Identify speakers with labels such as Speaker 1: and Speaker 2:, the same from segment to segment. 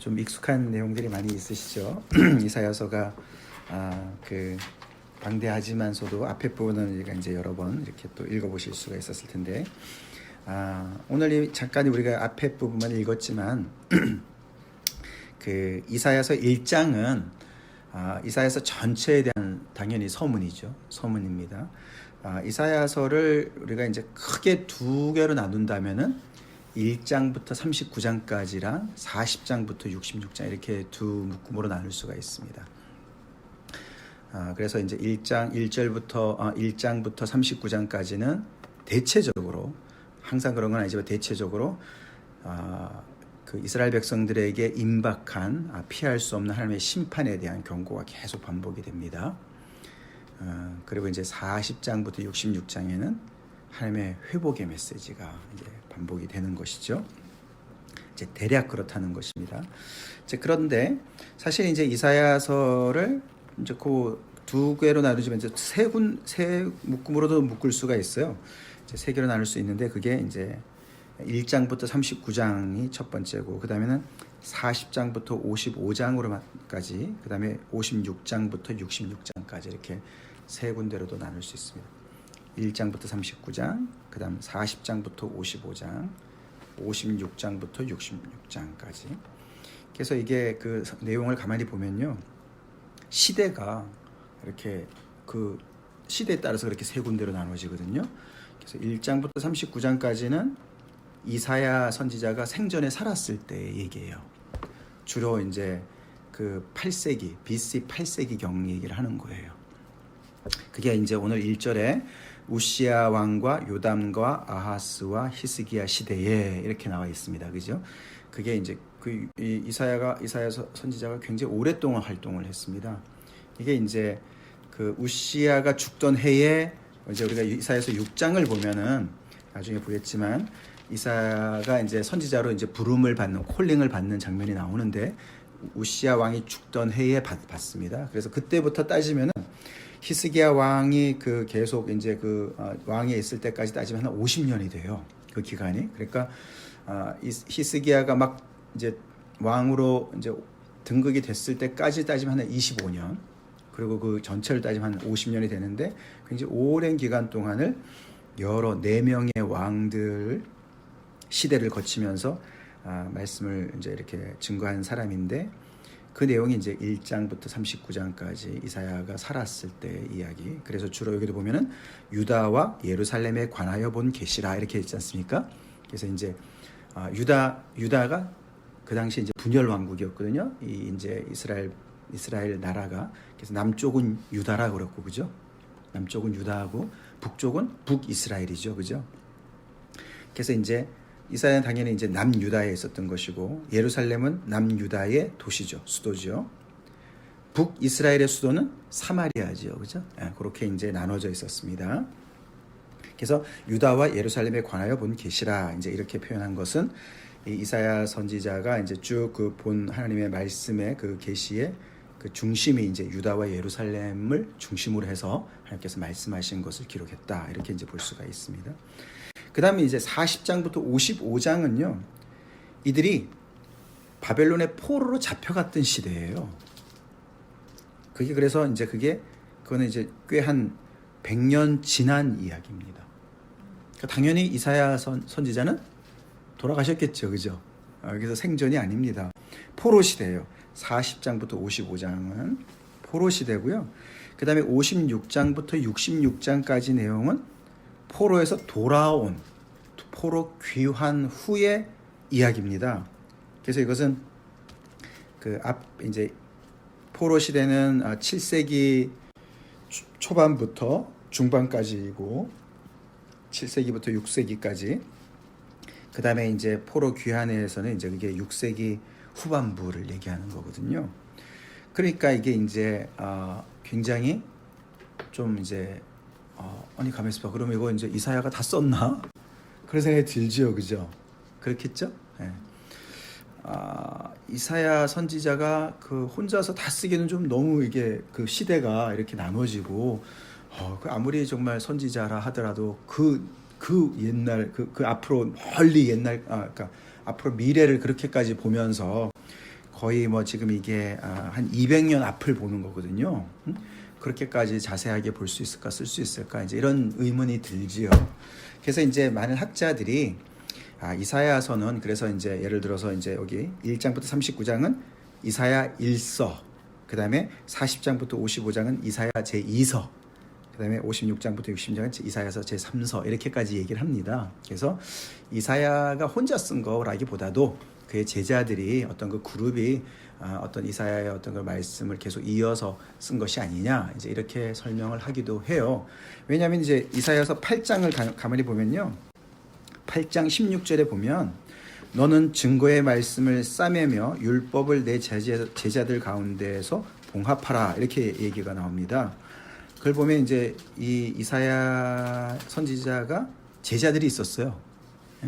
Speaker 1: 좀 익숙한 내용들이 많이 있으시죠. 이사야서가 그 방대하지만서도 앞에 부분은 우리가 이제 여러 번 이렇게 또 읽어보실 수가 있었을 텐데, 오늘 잠깐 우리가 앞에 부분만 읽었지만 그 이사야서 1장은 이사야서 전체에 대한 당연히 서문이죠. 서문입니다. 이사야서를 우리가 이제 크게 두 개로 나눈다면은 1장부터 39장까지랑 40장부터 66장 이렇게 두 묶음으로 나눌 수가 있습니다. 그래서 이제 1장부터 39장까지는 대체적으로, 항상 그런 건 아니지만 대체적으로 그 이스라엘 백성들에게 임박한 피할 수 없는 하나님의 심판에 대한 경고가 계속 반복이 됩니다. 그리고 이제 40장부터 66장에는 하나님의 회복의 메시지가 이제 반복이 되는 것이죠. 이제 대략 그렇다는 것입니다. 이제 그런데 사실 이제 이사야서를 이제 그 두 개로 나누지만 이제 세 묶음으로도 묶을 수가 있어요. 이제 세 개로 나눌 수 있는데 그게 이제 1장부터 39장이 첫 번째고, 그 다음에는 40장부터 55장으로까지, 그 다음에 56장부터 66장까지 이렇게 세 군데로도 나눌 수 있습니다. 1장부터 39장, 그 다음 40장부터 55장, 56장부터 66장까지. 그래서 이게 그 내용을 가만히 보면요, 시대가 이렇게 그 시대에 따라서 그렇게 세 군데로 나눠지거든요. 그래서 1장부터 39장까지는 이사야 선지자가 생전에 살았을 때 얘기예요. 주로 이제 그 8세기, BC 8세기경 얘기를 하는 거예요. 그게 이제 오늘 1절에 우시야 왕과 요담과 아하스와 히스기야 시대에 이렇게 나와 있습니다. 그죠? 그게 이제 그 이사야 선지자가 굉장히 오랫동안 활동을 했습니다. 이게 이제 그 우시야가 죽던 해에 이제 우리가 이사야서 6장을 보면은 나중에 보겠지만 이사야가 이제 선지자로 이제 부름을 받는, 콜링을 받는 장면이 나오는데, 우시야 왕이 죽던 해에 받습니다. 그래서 그때부터 따지면은 히스기야 왕이 그 계속 이제 그 왕에 있을 때까지 따지면 한 50년이 돼요. 그 기간이. 그러니까 히스기야가 막 이제 왕으로 이제 등극이 됐을 때까지 따지면 한 25년. 그리고 그 전체를 따지면 한 50년이 되는데, 굉장히 오랜 기간 동안을 여러 4명의 왕들 시대를 거치면서 말씀을 이제 이렇게 증거한 사람인데, 그 내용이 이제 1장부터 39장까지 이사야가 살았을 때 이야기. 그래서 주로 여기도 보면은 유다와 예루살렘에 관하여 본 계시라 이렇게 있지 않습니까? 그래서 이제 유다가 그 당시 이제 분열 왕국이었거든요. 이 이제 이스라엘 나라가. 그래서 남쪽은 유다라 그랬고, 그죠? 남쪽은 유다하고 북쪽은 북이스라엘이죠, 그죠? 그래서 이제 이사야는 당연히 이제 남유다에 있었던 것이고, 예루살렘은 남유다의 도시죠, 수도죠. 북이스라엘의 수도는 사마리아죠, 그죠? 그렇게 이제 나눠져 있었습니다. 그래서 유다와 예루살렘에 관하여 본 계시라 이제 이렇게 표현한 것은 이 이사야 선지자가 이제 쭉 그 본 하나님의 말씀의 그 계시의 그 중심이 이제 유다와 예루살렘을 중심으로 해서 하나님께서 말씀하신 것을 기록했다 이렇게 이제 볼 수가 있습니다. 그 다음에 이제 40장부터 55장은요, 이들이 바벨론의 포로로 잡혀갔던 시대예요. 그게 그래서 이제 그거는 이제 꽤 한 100년 지난 이야기입니다. 그러니까 당연히 이사야 선지자는 돌아가셨겠죠, 그죠? 그래서 생전이 아닙니다. 포로 시대예요. 40장부터 55장은 포로 시대고요. 그 다음에 56장부터 66장까지 내용은 포로에서 돌아온, 포로 귀환 후의 이야기입니다. 그래서 이것은 이제 포로 시대는 7세기 초반부터 중반까지이고, 7세기부터 6세기까지. 그 다음에 이제 포로 귀환에서는 이제 그게 6세기 후반부를 얘기하는 거거든요. 그러니까 이게 이제 굉장히 좀 이제 아니 가만히 있어봐. 그러면 이거 이제 이사야가 다 썼나? 그런 생각이 들죠, 그죠? 그렇겠죠? 네. 이사야 선지자가 그 혼자서 다 쓰기는 좀 너무 이게 그 시대가 이렇게 나눠지고, 아무리 정말 선지자라 하더라도 그 옛날 그 앞으로 멀리 옛날 그러니까 앞으로 미래를 그렇게까지 보면서 거의 뭐 지금 이게 한 200년 앞을 보는 거거든요. 그렇게까지 자세하게 볼 수 있을까, 쓸 수 있을까, 이제 이런 의문이 들지요. 그래서 이제 많은 학자들이 이사야서는 그래서 이제 예를 들어서 이제 여기 1장부터 39장은 이사야 1서, 그 다음에 40장부터 55장은 이사야 제2서, 그 다음에 56장부터 60장은 이사야서 제3서 이렇게까지 얘기를 합니다. 그래서 이사야가 혼자 쓴 거라기보다도 그의 제자들이 어떤 그 그룹이 어떤 이사야의 어떤 그 말씀을 계속 이어서 쓴 것이 아니냐, 이제 이렇게 설명을 하기도 해요. 왜냐하면 이제 이사야서 8장을 가만히 보면요, 8장 16절에 보면 너는 증거의 말씀을 싸매며 율법을 내 제자들 가운데에서 봉합하라, 이렇게 얘기가 나옵니다. 그걸 보면 이제 이 이사야 선지자가 제자들이 있었어요.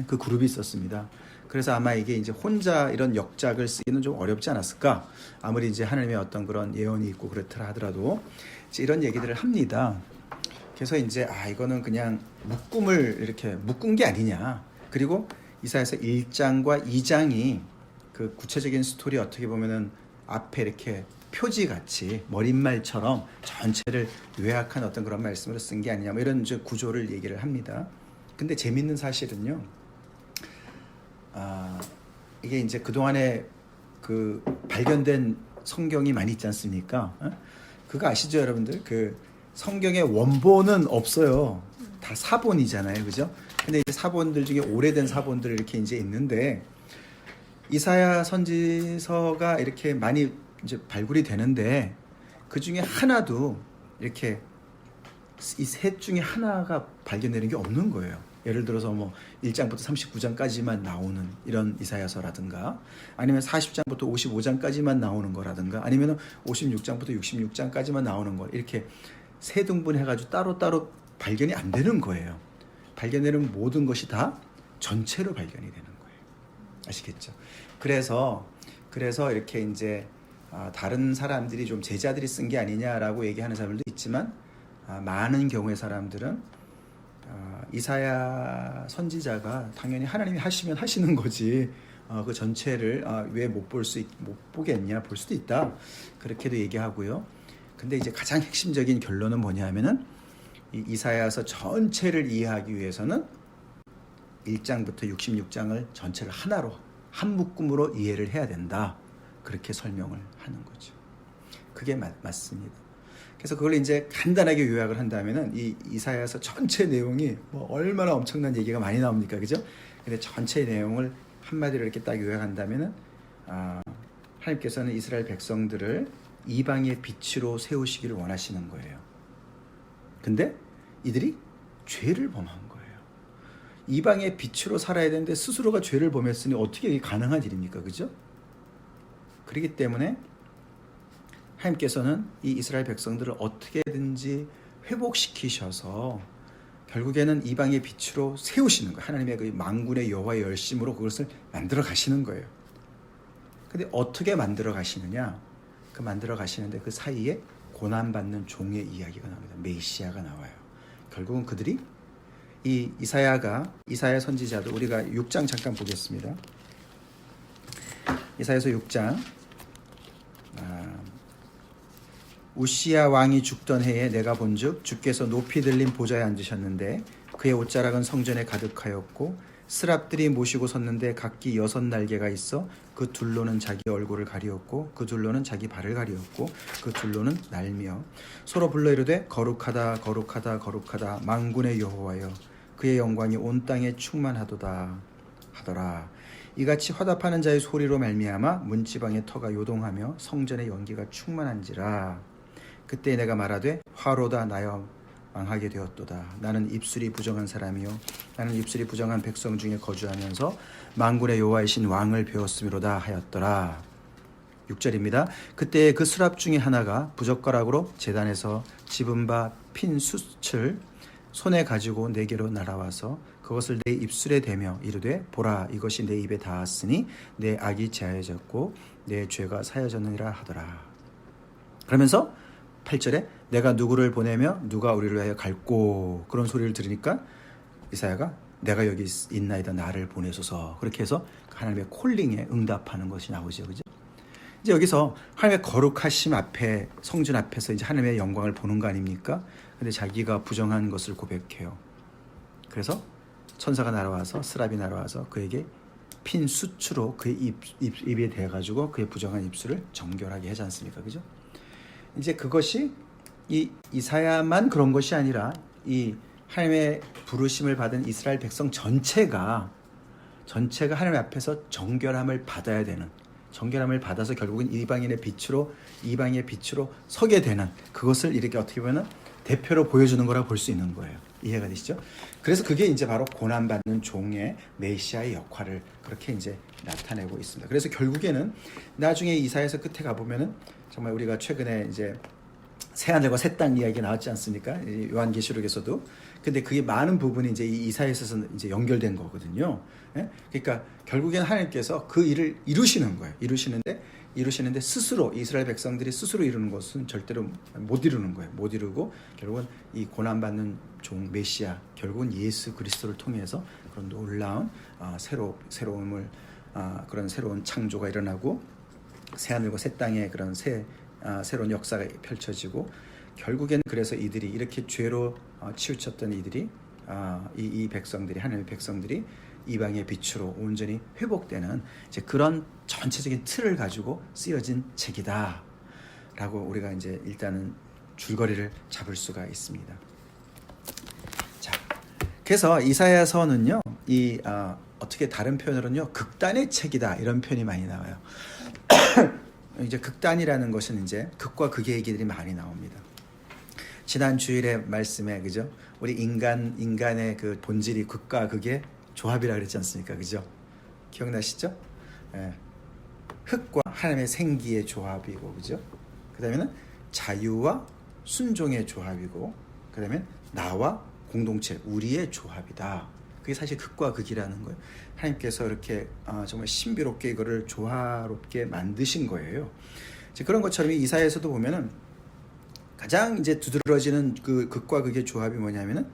Speaker 1: 그 그룹이 있었습니다. 그래서 아마 이게 이제 혼자 이런 역작을 쓰기는 좀 어렵지 않았을까. 아무리 이제 하나님의 어떤 그런 예언이 있고 그렇더라 하더라도 이제 이런 얘기들을 합니다. 그래서 이제 이거는 그냥 묶음을 이렇게 묶은 게 아니냐. 그리고 이사야서 1장과 2장이 그 구체적인 스토리 어떻게 보면은 앞에 이렇게 표지같이 머릿말처럼 전체를 요약한 어떤 그런 말씀으로 쓴 게 아니냐, 뭐 이런 이제 구조를 얘기를 합니다. 근데 재밌는 사실은요, 이게 이제 그동안에 그 발견된 성경이 많이 있지 않습니까? 그거 아시죠, 여러분들? 그 성경의 원본은 없어요. 다 사본이잖아요, 그죠? 근데 이제 사본들 중에 오래된 사본들 이렇게 이제 있는데, 이사야 선지서가 이렇게 많이 이제 발굴이 되는데 그 중에 하나도 이렇게 이 셋 중에 하나가 발견되는 게 없는 거예요. 예를 들어서 뭐 1장부터 39장까지만 나오는 이런 이사야서라든가, 아니면 40장부터 55장까지만 나오는 거라든가, 아니면 56장부터 66장까지만 나오는 거, 이렇게 세 등분해가지고 따로따로 발견이 안 되는 거예요. 발견되는 모든 것이 다 전체로 발견이 되는 거예요. 아시겠죠? 그래서 이렇게 이제 다른 사람들이 좀 제자들이 쓴 게 아니냐라고 얘기하는 사람들도 있지만, 많은 경우의 사람들은 이사야 선지자가 당연히 하나님이 하시면 하시는 거지, 그 전체를 왜 못 보겠냐, 볼 수도 있다, 그렇게도 얘기하고요. 근데 이제 가장 핵심적인 결론은 뭐냐 하면은 이 이사야서 전체를 이해하기 위해서는 1장부터 66장을 전체를 하나로, 한 묶음으로 이해를 해야 된다, 그렇게 설명을 하는 거죠. 그게 맞습니다. 그래서 그걸 이제 간단하게 요약을 한다면은 이 이사야서 전체 내용이 뭐 얼마나 엄청난 얘기가 많이 나옵니까, 그죠? 근데 전체 내용을 한마디로 이렇게 딱 요약한다면은 하나님께서는 이스라엘 백성들을 이방의 빛으로 세우시기를 원하시는 거예요. 근데 이들이 죄를 범한 거예요. 이방의 빛으로 살아야 되는데 스스로가 죄를 범했으니 어떻게 이게 가능한 일입니까, 그죠? 그렇기 때문에 하나님께서는 이 이스라엘 백성들을 어떻게든지 회복시키셔서 결국에는 이방의 빛으로 세우시는 거예요. 하나님의 그 만군의 여호와의 열심으로 그것을 만들어 가시는 거예요. 근데 어떻게 만들어 가시느냐? 그 만들어 가시는데 그 사이에 고난받는 종의 이야기가 나옵니다. 메시아가 나와요. 결국은 그들이 이 이사야 선지자도, 우리가 6장 잠깐 보겠습니다. 이사야서 6장. 우시야 왕이 죽던 해에 내가 본즉 주께서 높이 들린 보좌에 앉으셨는데 그의 옷자락은 성전에 가득하였고 스랍들이 모시고 섰는데 각기 6날개가 있어 그 둘로는 자기 얼굴을 가리었고 그 둘로는 자기 발을 가리었고 그 둘로는 날며 서로 불러 이르되 거룩하다 거룩하다 거룩하다 만군의 여호와여, 그의 영광이 온 땅에 충만하도다 하더라. 이같이 화답하는 자의 소리로 말미암아 문지방의 터가 요동하며 성전의 연기가 충만한지라. 그때 내가 말하되 화로다 나여 망하게 되었도다. 나는 입술이 부정한 사람이요 나는 입술이 부정한 백성 중에 거주하면서 만군의 여호와이신 왕을 배웠음이로다 하였더라. 6절입니다. 그때 그 수랍 중에 하나가 부젓가락으로 제단에서 집은 바 핀 숯을 손에 가지고 내게로 날아와서 그것을 내 입술에 대며 이르되 보라, 이것이 내 입에 닿았으니 내 악이 제하여졌고 내 죄가 사여졌느니라 하더라. 그러면서 8절에 내가 누구를 보내며 누가 우리를 위하여 갈꼬, 그런 소리를 들으니까 이사야가 내가 여기 있나이다 나를 보내소서, 그렇게 해서 하나님의 콜링에 응답하는 것이 나오죠, 그죠? 이제 여기서 하나님의 거룩하심 앞에, 성전 앞에서 이제 하나님의 영광을 보는 거 아닙니까? 근데 자기가 부정한 것을 고백해요. 그래서 천사가 날아와서, 스랍이 날아와서 그에게 핀 수추로 그의 입에 대가지고 그의 부정한 입술을 정결하게 하지 않습니까? 그죠? 이제 그것이 이 이사야만 그런 것이 아니라 이 하나님의 부르심을 받은 이스라엘 백성 전체가 하나님 앞에서 정결함을 받아야 되는, 정결함을 받아서 결국은 이방인의 빛으로 서게 되는, 그것을 이렇게 어떻게 보면 대표로 보여주는 거라고 볼 수 있는 거예요. 이해가 되시죠? 그래서 그게 이제 바로 고난받는 종의 메시아의 역할을 그렇게 이제 나타내고 있습니다. 그래서 결국에는 나중에 이사야서 끝에 가보면은 정말 우리가 최근에 이제 새하늘과 새 땅 이야기가 나왔지 않습니까? 요한계시록에서도. 근데 그게 많은 부분이 이제 이 이사야서에서 이제 연결된 거거든요. 예? 그러니까 결국에는 하나님께서 그 일을 이루시는 거예요. 이루시는데 스스로 이스라엘 백성들이 스스로 이루는 것은 절대로 못 이루는 거예요. 못 이루고 결국은 이 고난받는 종 메시아, 결국은 예수 그리스도를 통해서 그런 놀라운 새로움을 그런 새로운 창조가 일어나고 새하늘과 새 땅에 그런 새로운 역사가 펼쳐지고 결국에는 그래서 이들이 이렇게 죄로 치우쳤던 이들이 이 백성들이, 하나님의 백성들이 이방의 빛으로 온전히 회복되는 이제 그런 전체적인 틀을 가지고 쓰여진 책이다 라고 우리가 이제 일단은 줄거리를 잡을 수가 있습니다. 자, 그래서 이사야서는요, 어떻게 다른 표현으로는요, 극단의 책이다 이런 표현이 많이 나와요. 이제 극단이라는 것은 이제 극과 극의 얘기들이 많이 나옵니다. 지난 주일의 말씀에, 그죠? 우리 인간의 그 본질이 극과 극의 조합이라 그랬지 않습니까? 그죠? 기억나시죠? 예. 흙과 하나님의 생기의 조합이고, 그죠? 그 다음에는 자유와 순종의 조합이고, 그 다음에 나와 공동체, 우리의 조합이다. 그게 사실 극과 극이라는 거예요. 하나님께서 이렇게 정말 신비롭게 이거를 조화롭게 만드신 거예요. 그런 것처럼 이사야에서도 보면은 가장 이제 두드러지는 그 극과 극의 조합이 뭐냐면은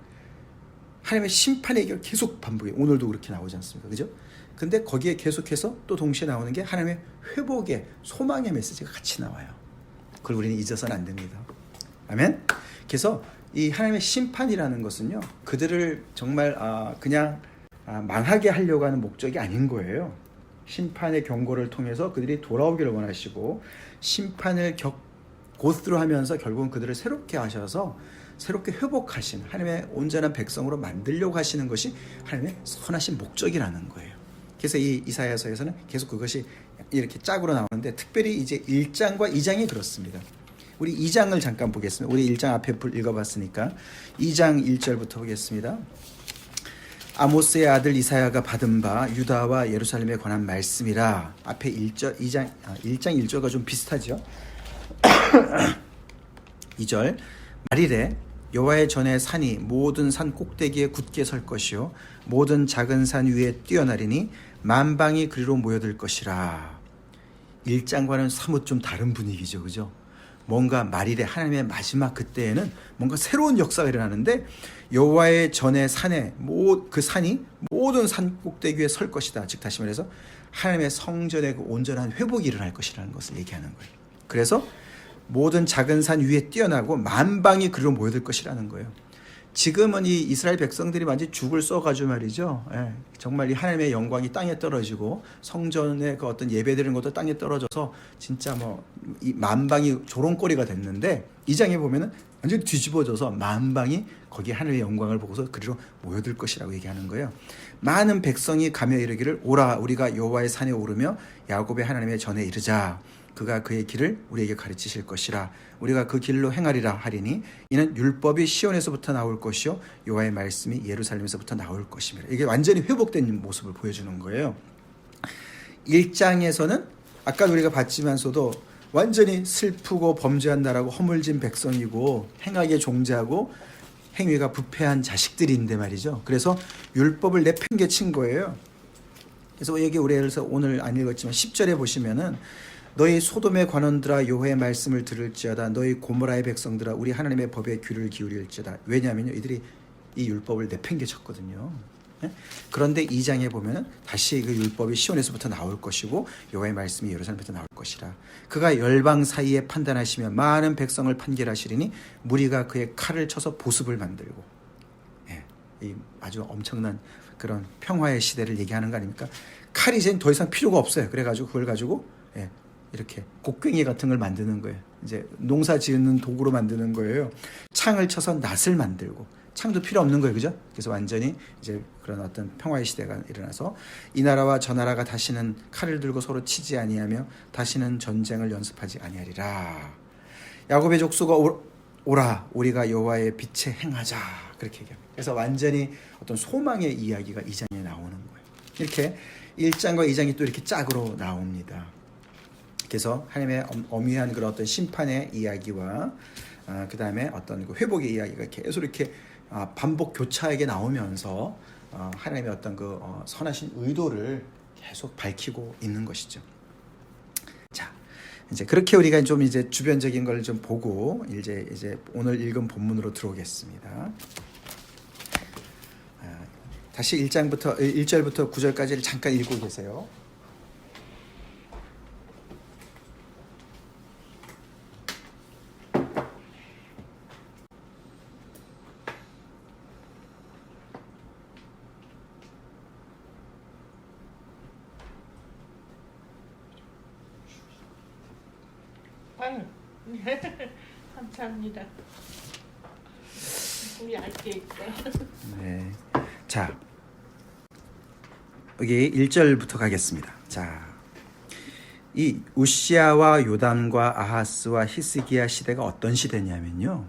Speaker 1: 하나님의 심판의 얘기가 계속 반복해요. 오늘도 그렇게 나오지 않습니까? 그죠? 근데 거기에 계속해서 또 동시에 나오는 게 하나님의 회복의 소망의 메시지가 같이 나와요. 그걸 우리는 잊어서는 안 됩니다. 아멘? 그래서 이 하나님의 심판이라는 것은요, 그들을 정말 그냥 망하게 하려고 하는 목적이 아닌 거예요. 심판의 경고를 통해서 그들이 돌아오기를 원하시고 심판을 고스로 하면서 결국은 그들을 새롭게 하셔서 새롭게 회복하신 하나님의 온전한 백성으로 만들려고 하시는 것이 하나님의 선하신 목적이라는 거예요. 그래서 이 이사야서에서는 계속 그것이 이렇게 짝으로 나오는데, 특별히 이제 1장과 2장이 그렇습니다. 우리 2장을 잠깐 보겠습니다. 우리 1장 앞에 읽어봤으니까 2장 1절부터 보겠습니다. 아모스의 아들 이사야가 받은 바 유다와 예루살렘에 관한 말씀이라. 앞에 1장 1절과 좀 비슷하죠. 2절 말이래 여호와의 전에 산이 모든 산 꼭대기에 굳게 설 것이요 모든 작은 산 위에 뛰어나리니 만방이 그리로 모여들 것이라. 1장과는 사뭇 좀 다른 분위기죠. 그죠? 뭔가 말일에 하나님의 마지막 그때에는 뭔가 새로운 역사가 일어나는데 여호와의 전에 산에 그 산이 모든 산 꼭대기 위에 설 것이다. 즉 다시 말해서 하나님의 성전의 그 온전한 회복이 일어날 것이라는 것을 얘기하는 거예요. 그래서 모든 작은 산 위에 뛰어나고 만방이 그리로 모여들 것이라는 거예요. 지금은 이 이스라엘 백성들이 완전히 죽을 써가지고 말이죠. 예, 정말 이 하나님의 영광이 땅에 떨어지고 성전의 그 어떤 예배드리는 것도 땅에 떨어져서 진짜 이 만방이 조롱거리가 됐는데, 이 장에 보면은 완전히 뒤집어져서 만방이 거기에 하나님의 영광을 보고서 그리로 모여들 것이라고 얘기하는 거예요. 많은 백성이 가며 이르기를 오라 우리가 여호와의 산에 오르며 야곱의 하나님의 전에 이르자. 그가 그의 길을 우리에게 가르치실 것이라. 우리가 그 길로 행하리라 하리니 이는 율법이 시온에서부터 나올 것이요 여호와의 말씀이 예루살렘에서부터 나올 것이며. 이게 완전히 회복된 모습을 보여주는 거예요. 1장에서는 아까 우리가 봤지만서도 완전히 슬프고 범죄한 나라고 허물진 백성이고 행하게 종자고 행위가 부패한 자식들인데 말이죠. 그래서 율법을 내팽개친 거예요. 그래서 여기 우리에서 오늘 안 읽었지만 10절에 보시면은 너희 소돔의 관원들아 여호와의 말씀을 들을지어다. 너희 고모라의 백성들아 우리 하나님의 법에 귀를 기울일지어다. 왜냐하면요, 이들이 이 율법을 내팽개쳤거든요. 예? 그런데 2장에 보면 다시 그 율법이 시온에서부터 나올 것이고 여호와의 말씀이 예루살렘부터 나올 것이라. 그가 열방 사이에 판단하시며 많은 백성을 판결하시리니 무리가 그의 칼을 쳐서 보습을 만들고. 예, 이 아주 엄청난 그런 평화의 시대를 얘기하는 거 아닙니까? 칼이 이제 더 이상 필요가 없어요. 그래가지고 그걸 가지고 이렇게 곡괭이 같은 걸 만드는 거예요. 이제 농사 지으는 도구로 만드는 거예요. 창을 쳐서 낫을 만들고, 창도 필요 없는 거예요, 그죠? 그래서 완전히 이제 그런 어떤 평화의 시대가 일어나서 이 나라와 저 나라가 다시는 칼을 들고 서로 치지 아니하며 다시는 전쟁을 연습하지 아니하리라. 야곱의 족속아 오라, 우리가 여호와의 빛에 행하자. 그렇게 얘기합니다. 그래서 완전히 어떤 소망의 이야기가 2장에 나오는 거예요. 이렇게 1장과 2장이 또 이렇게 짝으로 나옵니다. 그래서 하나님의 엄위한 그런 어떤 심판의 이야기와 그 다음에 어떤 그 회복의 이야기가 계속 이렇게 반복 교차하게 나오면서 하나님의 어떤 그 선하신 의도를 계속 밝히고 있는 것이죠. 자, 이제 그렇게 우리가 좀 이제 주변적인 걸 좀 보고 이제 오늘 읽은 본문으로 들어오겠습니다. 다시 1절부터 9절까지를 잠깐 읽고 계세요.
Speaker 2: 감사합니다. 우리 얇게 있다.
Speaker 1: 네. 자, 여기 1절부터 가겠습니다. 자, 이 우시아와 요담과 아하스와 히스기야 시대가 어떤 시대냐면요,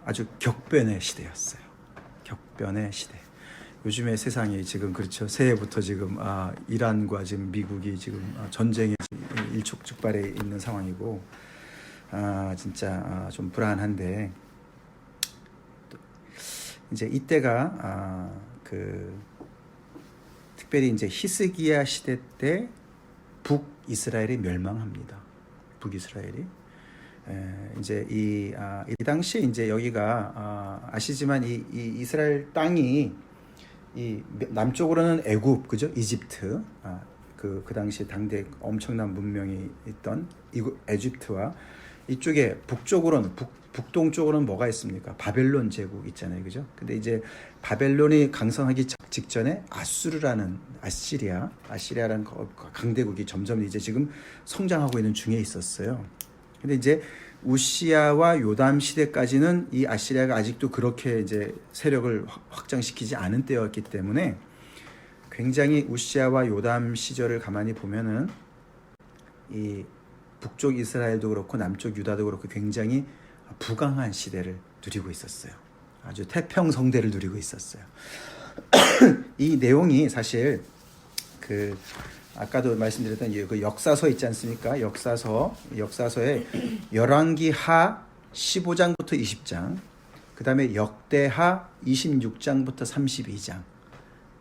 Speaker 1: 아주 격변의 시대였어요. 격변의 시대. 요즘의 세상이 지금 그렇죠. 새해부터 지금 이란과 지금 미국이 지금 전쟁에 일촉즉발해 있는 상황이고, 진짜 좀 불안한데, 이제 이때가 특별히 이제 히스기야 시대 때 북이스라엘이 멸망합니다. 북이스라엘이 이제 이 당시에 이제 여기가 아시지만 이 이스라엘 땅이 이 남쪽으로는 애굽, 그죠? 이집트, 그 당시 당대 엄청난 문명이 있던 이집트와 이쪽에 북쪽으로는 북동쪽으로는 뭐가 있습니까? 바벨론 제국 있잖아요, 그죠? 근데 이제 바벨론이 강성하기 직전에 아시리아라는 강대국이 점점 이제 지금 성장하고 있는 중에 있었어요. 근데 이제 우시아와 요담 시대까지는 이 아시리아가 아직도 그렇게 이제 세력을 확장시키지 않은 때였기 때문에 굉장히 우시아와 요담 시절을 가만히 보면은 이 북쪽 이스라엘도 그렇고 남쪽 유다도 그렇고 굉장히 부강한 시대를 누리고 있었어요. 아주 태평성대를 누리고 있었어요. 이 내용이 사실 아까도 말씀드렸던 그 역사서 있지 않습니까? 역사서에 열왕기하 15장부터 20장, 그 다음에 역대하 26장부터 32장.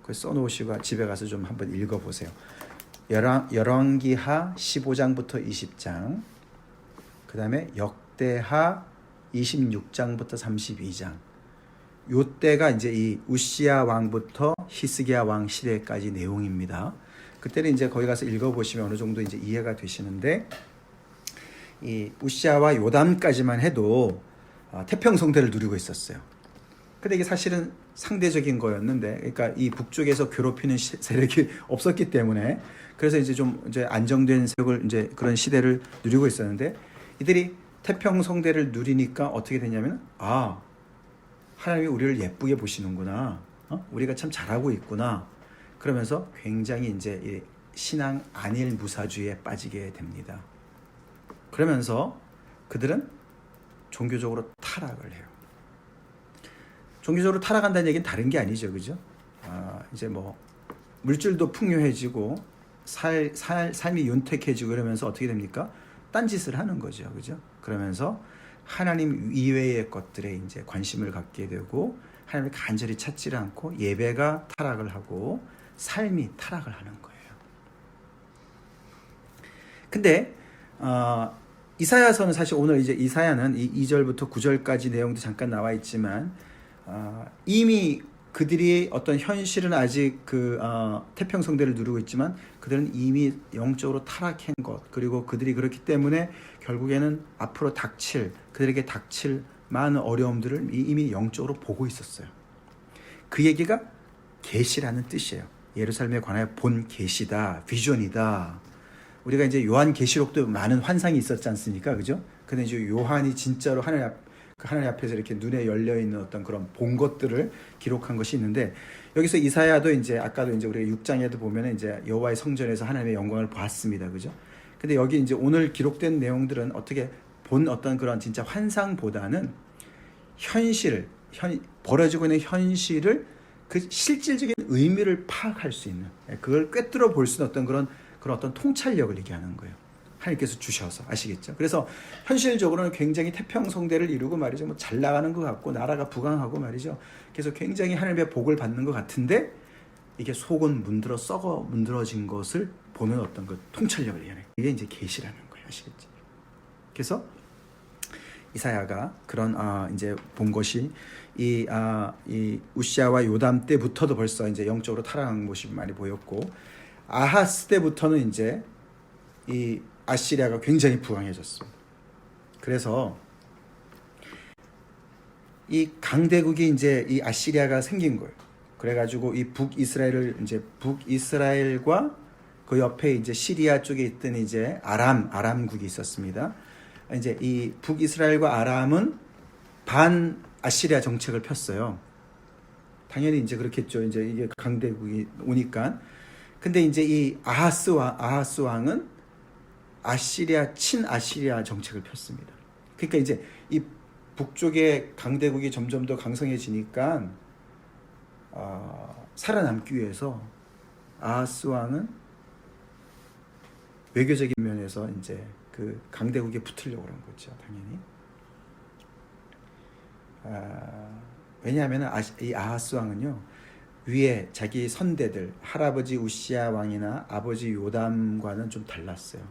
Speaker 1: 그걸 써놓으시고 집에 가서 좀 한번 읽어보세요. 열왕기하 15장부터 20장, 그 다음에 역대하 26장부터 32장. 요때가 이제 이 우시아 왕부터 히스기야 왕 시대까지 내용입니다. 그때는 이제 거기 가서 읽어보시면 어느 정도 이제 이해가 되시는데, 이 우시아와 요담까지만 해도 태평성대를 누리고 있었어요. 근데 이게 사실은 상대적인 거였는데, 그러니까 이 북쪽에서 괴롭히는 세력이 없었기 때문에, 그래서 이제 좀 이제 안정된 세력을 이제 그런 시대를 누리고 있었는데, 이들이 태평성대를 누리니까 어떻게 되냐면, 하나님이 우리를 예쁘게 보시는구나, 우리가 참 잘하고 있구나. 그러면서 굉장히 이제 이 신앙 안일 무사주의에 빠지게 됩니다. 그러면서 그들은 종교적으로 타락을 해요. 종교적으로 타락한다는 얘기는 다른 게 아니죠, 그죠? 이제 뭐 물질도 풍요해지고 삶이 윤택해지고 그러면서 어떻게 됩니까? 딴짓을 하는 거죠, 그죠? 그러면서 하나님 이외의 것들에 이제 관심을 갖게 되고 하나님을 간절히 찾지를 않고 예배가 타락을 하고 삶이 타락을 하는 거예요. 근데 이사야서는 사실 오늘 이제 이사야는 이 2절부터 9절까지 내용도 잠깐 나와 있지만 이미 그들이 어떤 현실은 아직 태평성대를 누리고 있지만 그들은 이미 영적으로 타락한 것, 그리고 그들이 그렇기 때문에 결국에는 앞으로 그들에게 닥칠 많은 어려움들을 이미 영적으로 보고 있었어요. 그 얘기가 계시라는 뜻이에요. 예루살렘에 관하여 본 계시다, 비전이다. 우리가 이제 요한 계시록도 많은 환상이 있었지 않습니까, 그죠? 근데 이제 요한이 진짜로 하나님 앞에서 이렇게 눈에 열려 있는 어떤 그런 본 것들을 기록한 것이 있는데, 여기서 이사야도 이제 아까도 이제 우리가 6장에도 보면은 이제 여호와의 성전에서 하나님의 영광을 봤습니다, 그죠? 근데 여기 이제 오늘 기록된 내용들은 어떻게 본 어떤 그런 진짜 환상보다는 벌어지고 있는 현실을 그 실질적인 의미를 파악할 수 있는, 그걸 꿰뚫어 볼 수 있는 그런 어떤 통찰력을 얘기하는 거예요. 하나님께서 주셔서, 아시겠죠? 그래서 현실적으로는 굉장히 태평성대를 이루고 말이죠. 뭐 잘 나가는 것 같고 나라가 부강하고 말이죠. 그래서 굉장히 하나님의 복을 받는 것 같은데 이게 속은 썩어 문드러진 것을 보는 어떤 그 통찰력을 얘기해요. 이게 이제 계시라는 거예요, 아시겠죠? 그래서 이사야가 그런 이제 본 것이 이 우시아와 요담 때부터도 벌써 이제 영적으로 타락한 모습이 많이 보였고, 아하스 때부터는 이제 이 아시리아가 굉장히 부강해졌습니다. 그래서 이 강대국이 이제 이 아시리아가 생긴 거예요. 그래가지고 이 북이스라엘과 그 옆에 이제 시리아 쪽에 있던 이제 아람국이 있었습니다. 이제 이 북이스라엘과 아람은 반 아시리아 정책을 폈어요. 당연히 이제 그렇겠죠. 이제 이게 강대국이 오니까. 근데 이제 이 아하스 왕은 친아시리아 정책을 폈습니다. 그러니까 이제 이 북쪽의 강대국이 점점 더 강성해지니까 살아남기 위해서 아하스 왕은 외교적인 면에서 이제 그 강대국에 붙으려고 그런 거죠, 당연히. 왜냐하면 이 아하스 왕은요, 위에 자기 선대들, 할아버지 우시아 왕이나 아버지 요담과는 좀 달랐어요.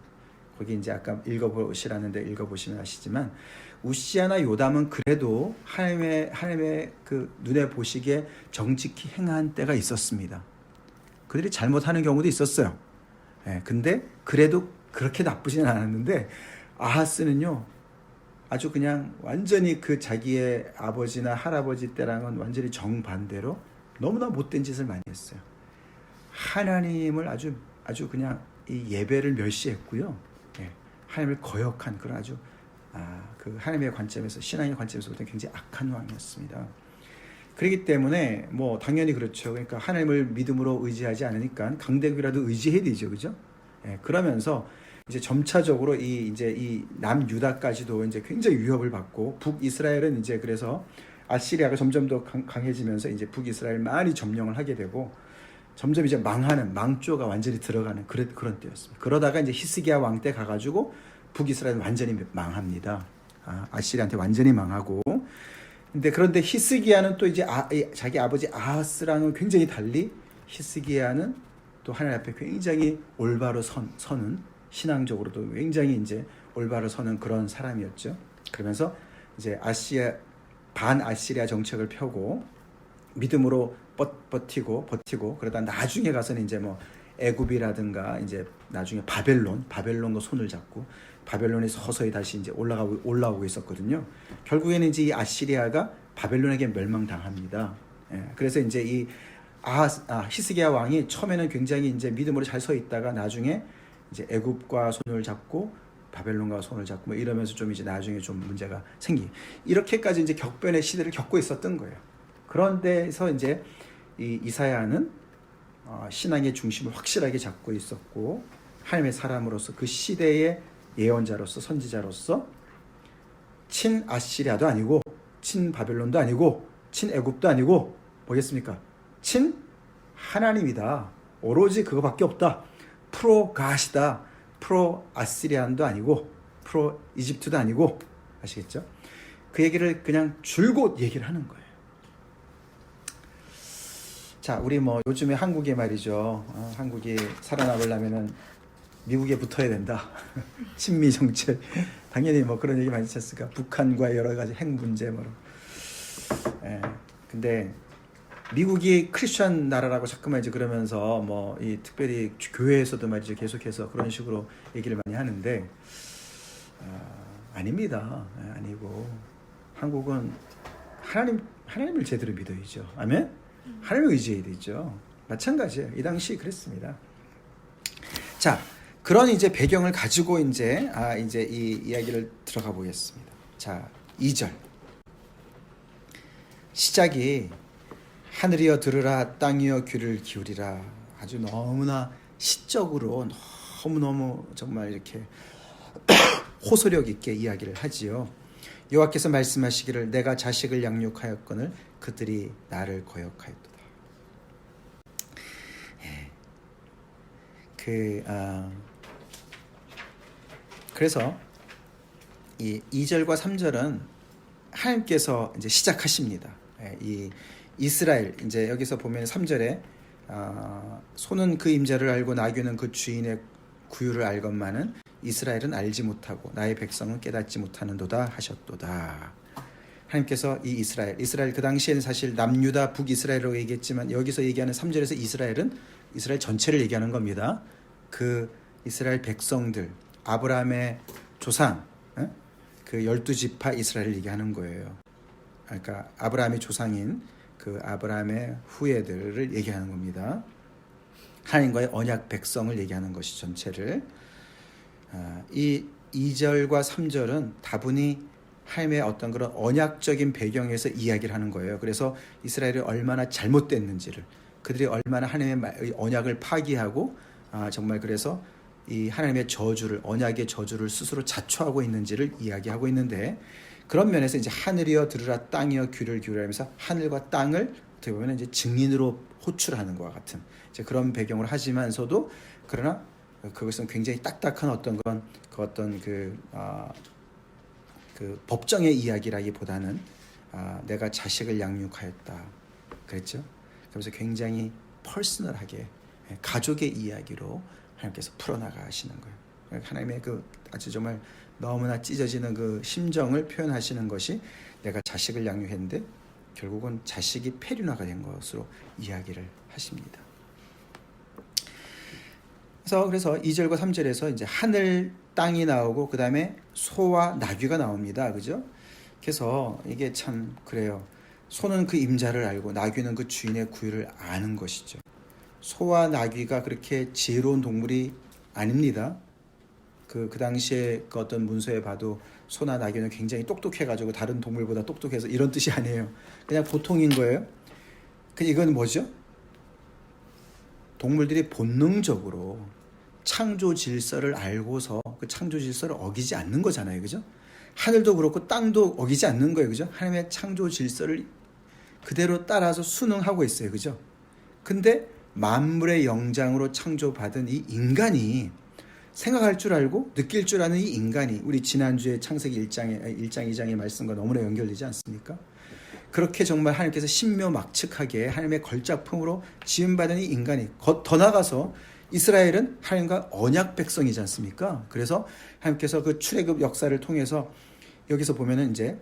Speaker 1: 거기 이제 아까 읽어보시라는데 읽어보시면 아시지만, 우시아나 요담은 그래도 하나님의 그 눈에 보시기에 정직히 행한 때가 있었습니다. 그들이 잘못하는 경우도 있었어요. 근데 그래도 그렇게 나쁘지는 않았는데, 아하스는요, 아주 그냥 완전히 그 자기의 아버지나 할아버지 때랑은 완전히 정반대로 너무나 못된 짓을 많이 했어요. 하나님을 아주 그냥 이 예배를 멸시했고요. 하나님을 거역한 그런 아주 그 하나님의 관점에서, 신앙의 관점에서부터 굉장히 악한 왕이었습니다. 그렇기 때문에 뭐 당연히 그렇죠. 그러니까 하나님을 믿음으로 의지하지 않으니까 강대국이라도 의지해야 되죠, 그죠? 그러면서 이제 점차적으로 이 남유다까지도 이제 굉장히 위협을 받고, 북이스라엘은 이제 그래서 아시리아가 점점 더 강해지면서 이제 북이스라엘 많이 점령을 하게 되고, 점점 이제 망조가 완전히 들어가는 그런 때였습니다. 그러다가 이제 히스기야 왕 때 가가지고 북이스라엘은 완전히 망합니다. 아시리아한테 완전히 망하고. 그런데 히스기야는 또 이제 자기 아버지 아하스랑은 굉장히 달리, 히스기야는 또 하나님 앞에 굉장히 올바로 서는, 신앙적으로도 굉장히 이제 올바로 서는 그런 사람이었죠. 그러면서 이제 반아시리아 정책을 펴고 믿음으로 버티고 그러다 나중에 가서는 이제 뭐 애굽이라든가 이제 나중에 바벨론과 손을 잡고 바벨론에 서서히 다시 이제 올라오고 있었거든요. 결국에는 이제 이 아시리아가 바벨론에게 멸망당합니다. 그래서 이제 이 히스기야 왕이 처음에는 굉장히 이제 믿음으로 잘 서 있다가 나중에 이제 애굽과 손을 잡고 바벨론과 손을 잡고 뭐 이러면서 좀 이제 나중에 좀 문제가 이렇게까지 이제 격변의 시대를 겪고 있었던 거예요. 그런 데서 이제 이 이사야는 신앙의 중심을 확실하게 잡고 있었고, 하나님의 사람으로서 그 시대의 예언자로서, 선지자로서 친아시리아도 아니고 친바벨론도 아니고 친애굽도 아니고 뭐겠습니까? 친하나님이다. 오로지 그거밖에 없다. 프로가시다. 프로아시리안도 아니고 프로이집트도 아니고, 아시겠죠? 그 얘기를 그냥 줄곧 얘기를 하는 거예요. 자, 우리 뭐 요즘에 한국에 말이죠. 한국이 살아남으려면은 미국에 붙어야 된다. 친미 정책. 당연히 뭐 그런 얘기 많이 했으니까 북한과 여러 가지 핵 문제 근데 미국이 크리스천 나라라고 자꾸만 이제 그러면서 뭐 이 특별히 교회에서도 말이죠 계속해서 그런 식으로 얘기를 많이 하는데 아닙니다. 아니고 한국은 하나님을 제대로 믿어야죠. 아멘. 하나님을 의지해야 되죠. 마찬가지예요. 이 당시 그랬습니다. 자, 그런 이제 배경을 가지고 이제 이 이야기를 들어가 보겠습니다. 자, 2절 시작이 하늘이여 들으라 땅이여 귀를 기울이라. 아주 너무나 시적으로 너무너무 정말 이렇게 호소력 있게 이야기를 하지요. 여호와께서 말씀하시기를 내가 자식을 양육하였거늘 그들이 나를 거역하였도다. 그래서 이 2절과 3절은 하나님께서 이제 시작하십니다. 이 이스라엘 이제 여기서 보면 3절에 소는 그 임자를 알고 나귀는 그 주인의 구유를 알건만은 이스라엘은 알지 못하고 나의 백성은 깨닫지 못하는도다 하셨도다. 하나님께서 이 이스라엘 그 당시에는 사실 남유다 북이스라엘이라고 얘기했지만 여기서 얘기하는 3절에서 이스라엘은 이스라엘 전체를 얘기하는 겁니다. 그 이스라엘 백성들 아브라함의 조상 그 12지파 이스라엘을 얘기하는 거예요. 그러니까 아브라함의 조상인 그 아브라함의 후예들을 얘기하는 겁니다. 하나님과의 언약 백성을 얘기하는 것이 전체를. 이 2절과 3절은 다분히 하나님의 어떤 그런 언약적인 배경에서 이야기를 하는 거예요. 그래서 이스라엘이 얼마나 잘못됐는지를, 그들이 얼마나 하나님의 언약을 파기하고 정말 그래서 이 하나님의 저주를, 언약의 저주를 스스로 자초하고 있는지를 이야기하고 있는데, 그런 면에서 이제 하늘이여 들으라 땅이여 귀를 기울이면서 하늘과 땅을 어떻게 보면 이제 증인으로 호출하는 것과 같은 이제 그런 배경을 하지만서도, 그러나 그것은 굉장히 딱딱한 어떤 그 법정의 이야기라기보다는 내가 자식을 양육하였다 그랬죠. 그래서 굉장히 퍼스널하게 가족의 이야기로 하나님께서 풀어나가시는 거예요. 하나님의 그 아주 정말 너무나 찢어지는 그 심정을 표현하시는 것이 내가 자식을 양육했는데 결국은 자식이 폐륜화가 된 것으로 이야기를 하십니다. 그래서 2절과 3절에서 이제 하늘, 땅이 나오고 그 다음에 소와 나귀가 나옵니다. 그죠? 그래서 이게 참 그래요. 소는 그 임자를 알고 나귀는 그 주인의 구유를 아는 것이죠. 소와 나귀가 그렇게 지혜로운 동물이 아닙니다. 그 당시에 그 어떤 문서에 봐도 소나 나귀는 굉장히 똑똑해가지고 다른 동물보다 똑똑해서 이런 뜻이 아니에요. 그냥 보통인 거예요. 이건 뭐죠? 동물들이 본능적으로 창조 질서를 알고서 그 창조 질서를 어기지 않는 거잖아요. 그죠? 하늘도 그렇고 땅도 어기지 않는 거예요. 그죠? 하나님의 창조 질서를 그대로 따라서 순응하고 있어요. 그죠? 근데 만물의 영장으로 창조받은 이 인간이 생각할 줄 알고 느낄 줄 아는 이 인간이, 우리 지난주에 창세기 1장 2장의 말씀과 너무나 연결되지 않습니까? 그렇게 정말 하나님께서 신묘막측하게 하나님의 걸작품으로 지음받은 이 인간이, 더 나아가서 이스라엘은 하나님과 언약 백성이지 않습니까? 그래서 하나님께서 그 출애굽 역사를 통해서 여기서 보면은 이제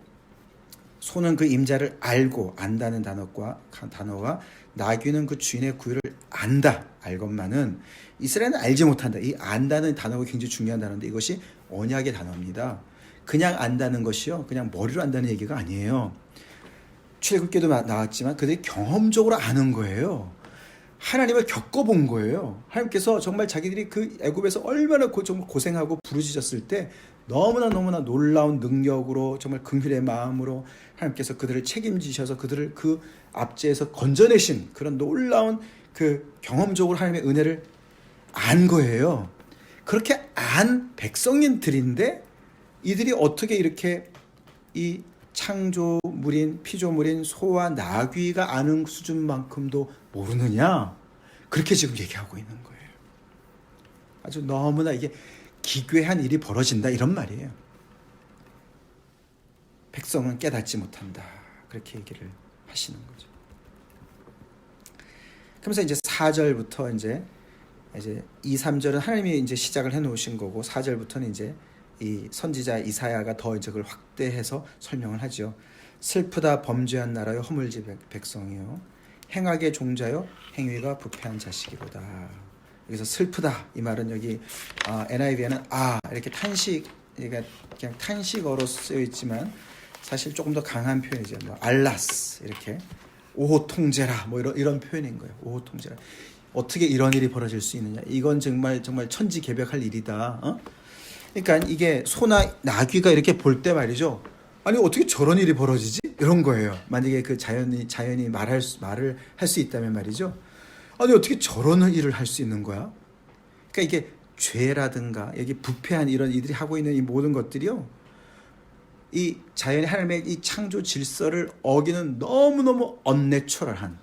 Speaker 1: 소는 그 임자를 알고, 안다는 단어가 나귀는 그 주인의 구유를 안다, 알것만은, 이스라엘은 알지 못한다. 이 안다는 단어가 굉장히 중요한 단어인데 이것이 언약의 단어입니다. 그냥 안다는 것이요, 그냥 머리로 안다는 얘기가 아니에요. 출애굽기도 나왔지만 그들이 경험적으로 아는 거예요. 하나님을 겪어본 거예요. 하나님께서 정말 자기들이 그 애굽에서 얼마나 정말 고생하고 부르짖었을 때 너무나 놀라운 능력으로, 정말 긍휼의 마음으로 하나님께서 그들을 책임지셔서 그들을 그 압제에서 건져내신 그런 놀라운 그 경험적으로 하나님의 은혜를 안 거예요. 그렇게 안 백성인들인데 이들이 어떻게 이렇게 이 창조물인, 피조물인 소와 나귀가 아는 수준만큼도 모르느냐, 그렇게 지금 얘기하고 있는 거예요. 아주 너무나 이게 기괴한 일이 벌어진다, 이런 말이에요. 백성은 깨닫지 못한다, 그렇게 얘기를 하시는 거죠. 그러면서 이제 4절부터 이제 2, 3절은 하나님이 이제 시작을 해 놓으신 거고, 4절부터는 이제 이 선지자 이사야가 더 이제 그걸 확대해서 설명을 하죠. 슬프다 범죄한 나라여 허물지 백성이요, 행악의 종자요 행위가 부패한 자식이로다. 여기서 슬프다 이 말은 여기 NIV에는 이렇게 탄식, 그러니까 그냥 탄식어로 쓰여 있지만 사실 조금 더 강한 표현이죠. 뭐 알라스 이렇게 오호 통제라 뭐 이런 표현인 거예요. 오호 통제라. 어떻게 이런 일이 벌어질 수 있느냐? 이건 정말 천지개벽할 일이다. 그러니까 이게 소나 나귀가 이렇게 볼 때 말이죠. 아니 어떻게 저런 일이 벌어지지? 이런 거예요. 만약에 그 자연이 말을 할 수 있다면 말이죠. 아니 어떻게 저런 일을 할 수 있는 거야? 그러니까 이게 죄라든가 여기 부패한 이런 이들이 하고 있는 이 모든 것들이요. 이 자연의 하나님의 이 창조 질서를 어기는 너무너무 언내추럴한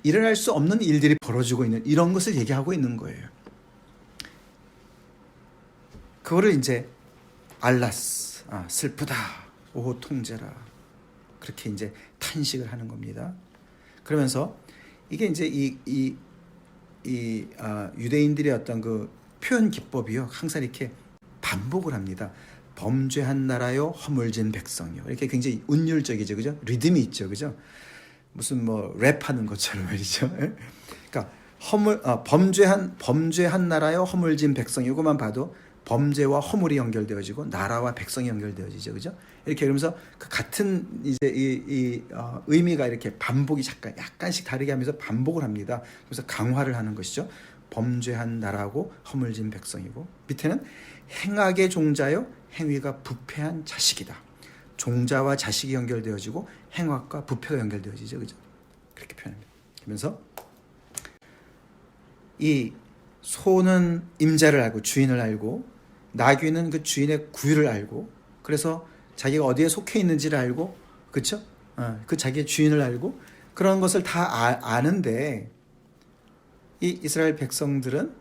Speaker 1: 일어날 수 없는 일들이 벌어지고 있는 이런 것을 얘기하고 있는 거예요. 그거를 이제 알라스, 슬프다, 오호 통제라 그렇게 이제 탄식을 하는 겁니다. 그러면서 이게 이제 유대인들의 어떤 그 표현 기법이요 항상 이렇게 반복을 합니다. 범죄한 나라요 허물진 백성이요 이렇게 굉장히 운율적이죠, 그죠? 리듬이 있죠, 그죠? 무슨 뭐 랩하는 것처럼 말이죠. 그러니까 범죄한 나라요 허물진 백성 이거만 봐도 범죄와 허물이 연결되어지고 나라와 백성이 연결되어지죠, 그죠? 이렇게 그러면서 그 같은 이제 의미가 이렇게 반복이 약간씩 다르게 하면서 반복을 합니다. 그래서 강화를 하는 것이죠. 범죄한 나라고 허물진 백성이고 밑에는 행악의 종자요 행위가 부패한 자식이다. 종자와 자식이 연결되어지고 행악과 부패가 연결되어지죠, 그죠? 그렇게 표현합니다. 그러면서 이 소는 임자를 알고 주인을 알고 나귀는 그 주인의 구유를 알고 그래서 자기가 어디에 속해 있는지를 알고 그렇죠? 그 자기의 주인을 알고 그런 것을 다 아는데 이 이스라엘 백성들은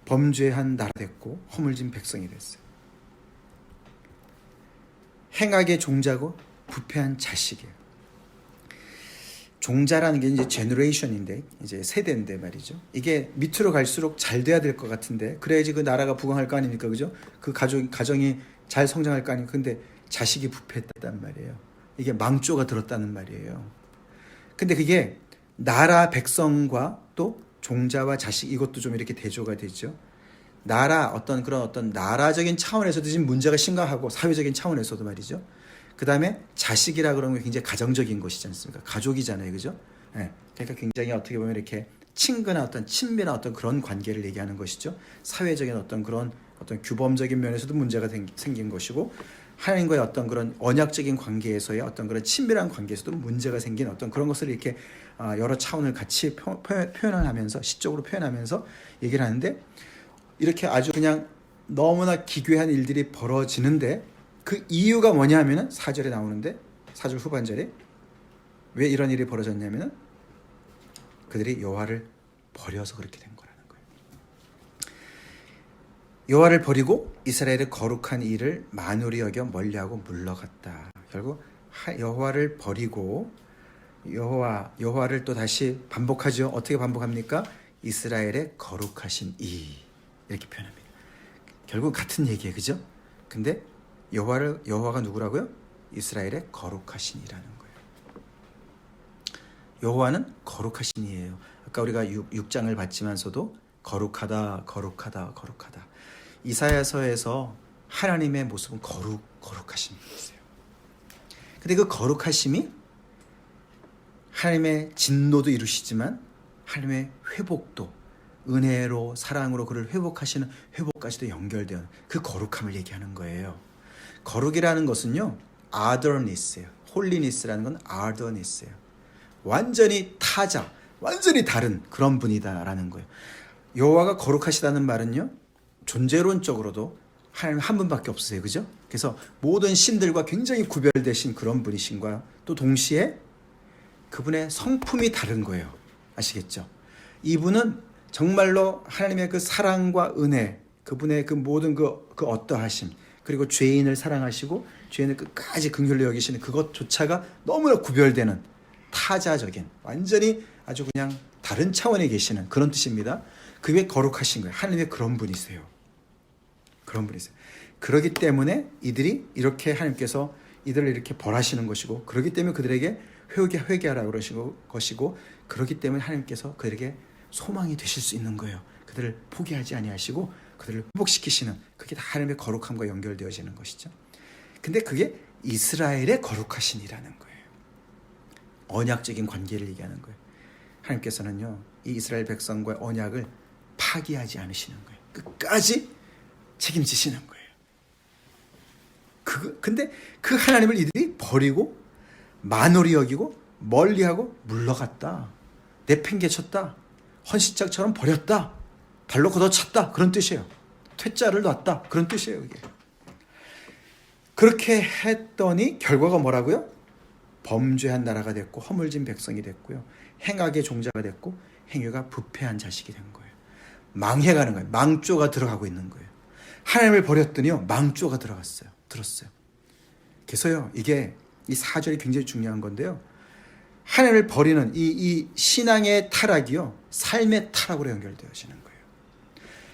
Speaker 1: 범죄한 나라 됐고 허물진 백성이 됐어요. 행악의 종자고 부패한 자식이에요. 종자라는 게 이제 제너레이션인데 이제 세대인데 말이죠. 이게 밑으로 갈수록 잘 돼야 될 것 같은데 그래야지 그 나라가 부강할 거 아닙니까, 그죠? 그 가정이 잘 성장할 거 아닙니까? 근데 자식이 부패했단 말이에요. 이게 망조가 들었다는 말이에요. 근데 그게 나라 백성과 또 종자와 자식 이것도 좀 이렇게 대조가 되죠. 어떤 나라적인 차원에서도 지금 문제가 심각하고 사회적인 차원에서도 말이죠. 그 다음에 자식이라 그러는 게 굉장히 가정적인 것이지 않습니까? 가족이잖아요, 그죠? 네. 그러니까 굉장히 어떻게 보면 이렇게 친근한 어떤 친밀한 어떤 그런 관계를 얘기하는 것이죠. 사회적인 어떤 그런 어떤 규범적인 면에서도 문제가 생긴 것이고 하나님과의 어떤 그런 언약적인 관계에서의 어떤 그런 친밀한 관계에서도 문제가 생긴 어떤 그런 것을 이렇게 여러 차원을 같이 표현을 하면서 시적으로 표현하면서 얘기를 하는데 이렇게 아주 그냥 너무나 기괴한 일들이 벌어지는데 그 이유가 뭐냐 하면은 4절에 나오는데 4절 후반절에 왜 이런 일이 벌어졌냐면은 그들이 여호와를 버려서 그렇게 된 거라는 거예요. 여호와를 버리고 이스라엘의 거룩한 일을 만홀히 여겨 멀리하고 물러갔다. 결국 여호와를 버리고 여호와를 또 다시 반복하죠. 어떻게 반복합니까? 이스라엘의 거룩하신 이 이렇게 표현합니다. 결국 같은 얘기예요, 그죠? 근데 여호와가 누구라고요? 이스라엘의 거룩하신이라는 거예요. 여호와는 거룩하신이에요. 아까 우리가 6장을 봤지만서도 거룩하다. 이사야서에서 하나님의 모습은 거룩하신 분이세요. 근데 그 거룩하심이 하나님의 진노도 이루시지만 하나님의 회복도 은혜로 사랑으로 그를 회복하시는 회복까지도 연결되는 그 거룩함을 얘기하는 거예요. 거룩이라는 것은요, ardorness예요. 홀리니스라는 건 ardorness예요. 완전히 타자, 완전히 다른 그런 분이다라는 거예요. 여호와가 거룩하시다는 말은요, 존재론적으로도 하나님 한 분밖에 없으세요, 그죠? 그래서 모든 신들과 굉장히 구별되신 그런 분이신과 또 동시에 그분의 성품이 다른 거예요. 아시겠죠? 이분은 정말로 하나님의 그 사랑과 은혜, 그분의 그 모든 그 어떠하심, 그리고 죄인을 사랑하시고 죄인을 끝까지 긍휼히 여기시는 그것조차가 너무나 구별되는 타자적인 완전히 아주 그냥 다른 차원에 계시는 그런 뜻입니다. 그게 거룩하신 거예요. 하나님의 그런 분이세요. 그런 분이세요. 그렇기 때문에 이들이 이렇게 하나님께서 이들을 이렇게 벌하시는 것이고 그렇기 때문에 그들에게 회개하라고 그러시고 것이고, 그렇기 때문에 하나님께서 그들에게 소망이 되실 수 있는 거예요. 그들을 포기하지 아니하시고 그들을 회복시키시는, 그게 다 하나님의 거룩함과 연결되어지는 것이죠. 근데 그게 이스라엘의 거룩하신이라는 거예요. 언약적인 관계를 얘기하는 거예요. 하나님께서는요, 이 이스라엘 백성과의 언약을 파기하지 않으시는 거예요. 끝까지 책임지시는 거예요. 근데 그 하나님을 이들이 버리고 만홀히 여기고 멀리하고 물러갔다, 내팽개쳤다, 헌신짝처럼 버렸다, 발로 걷어찼다, 그런 뜻이에요. 퇴짜를 놨다, 그런 뜻이에요. 이게. 그렇게 했더니 결과가 뭐라고요? 범죄한 나라가 됐고 허물진 백성이 됐고요, 행악의 종자가 됐고 행위가 부패한 자식이 된 거예요. 망해가는 거예요. 망조가 들어가고 있는 거예요. 하나님을 버렸더니요, 망조가 들었어요. 그래서요, 이게 이 4절이 굉장히 중요한 건데요, 하나님을 버리는 이 신앙의 타락이요, 삶의 타락으로 연결되어지는 거예요.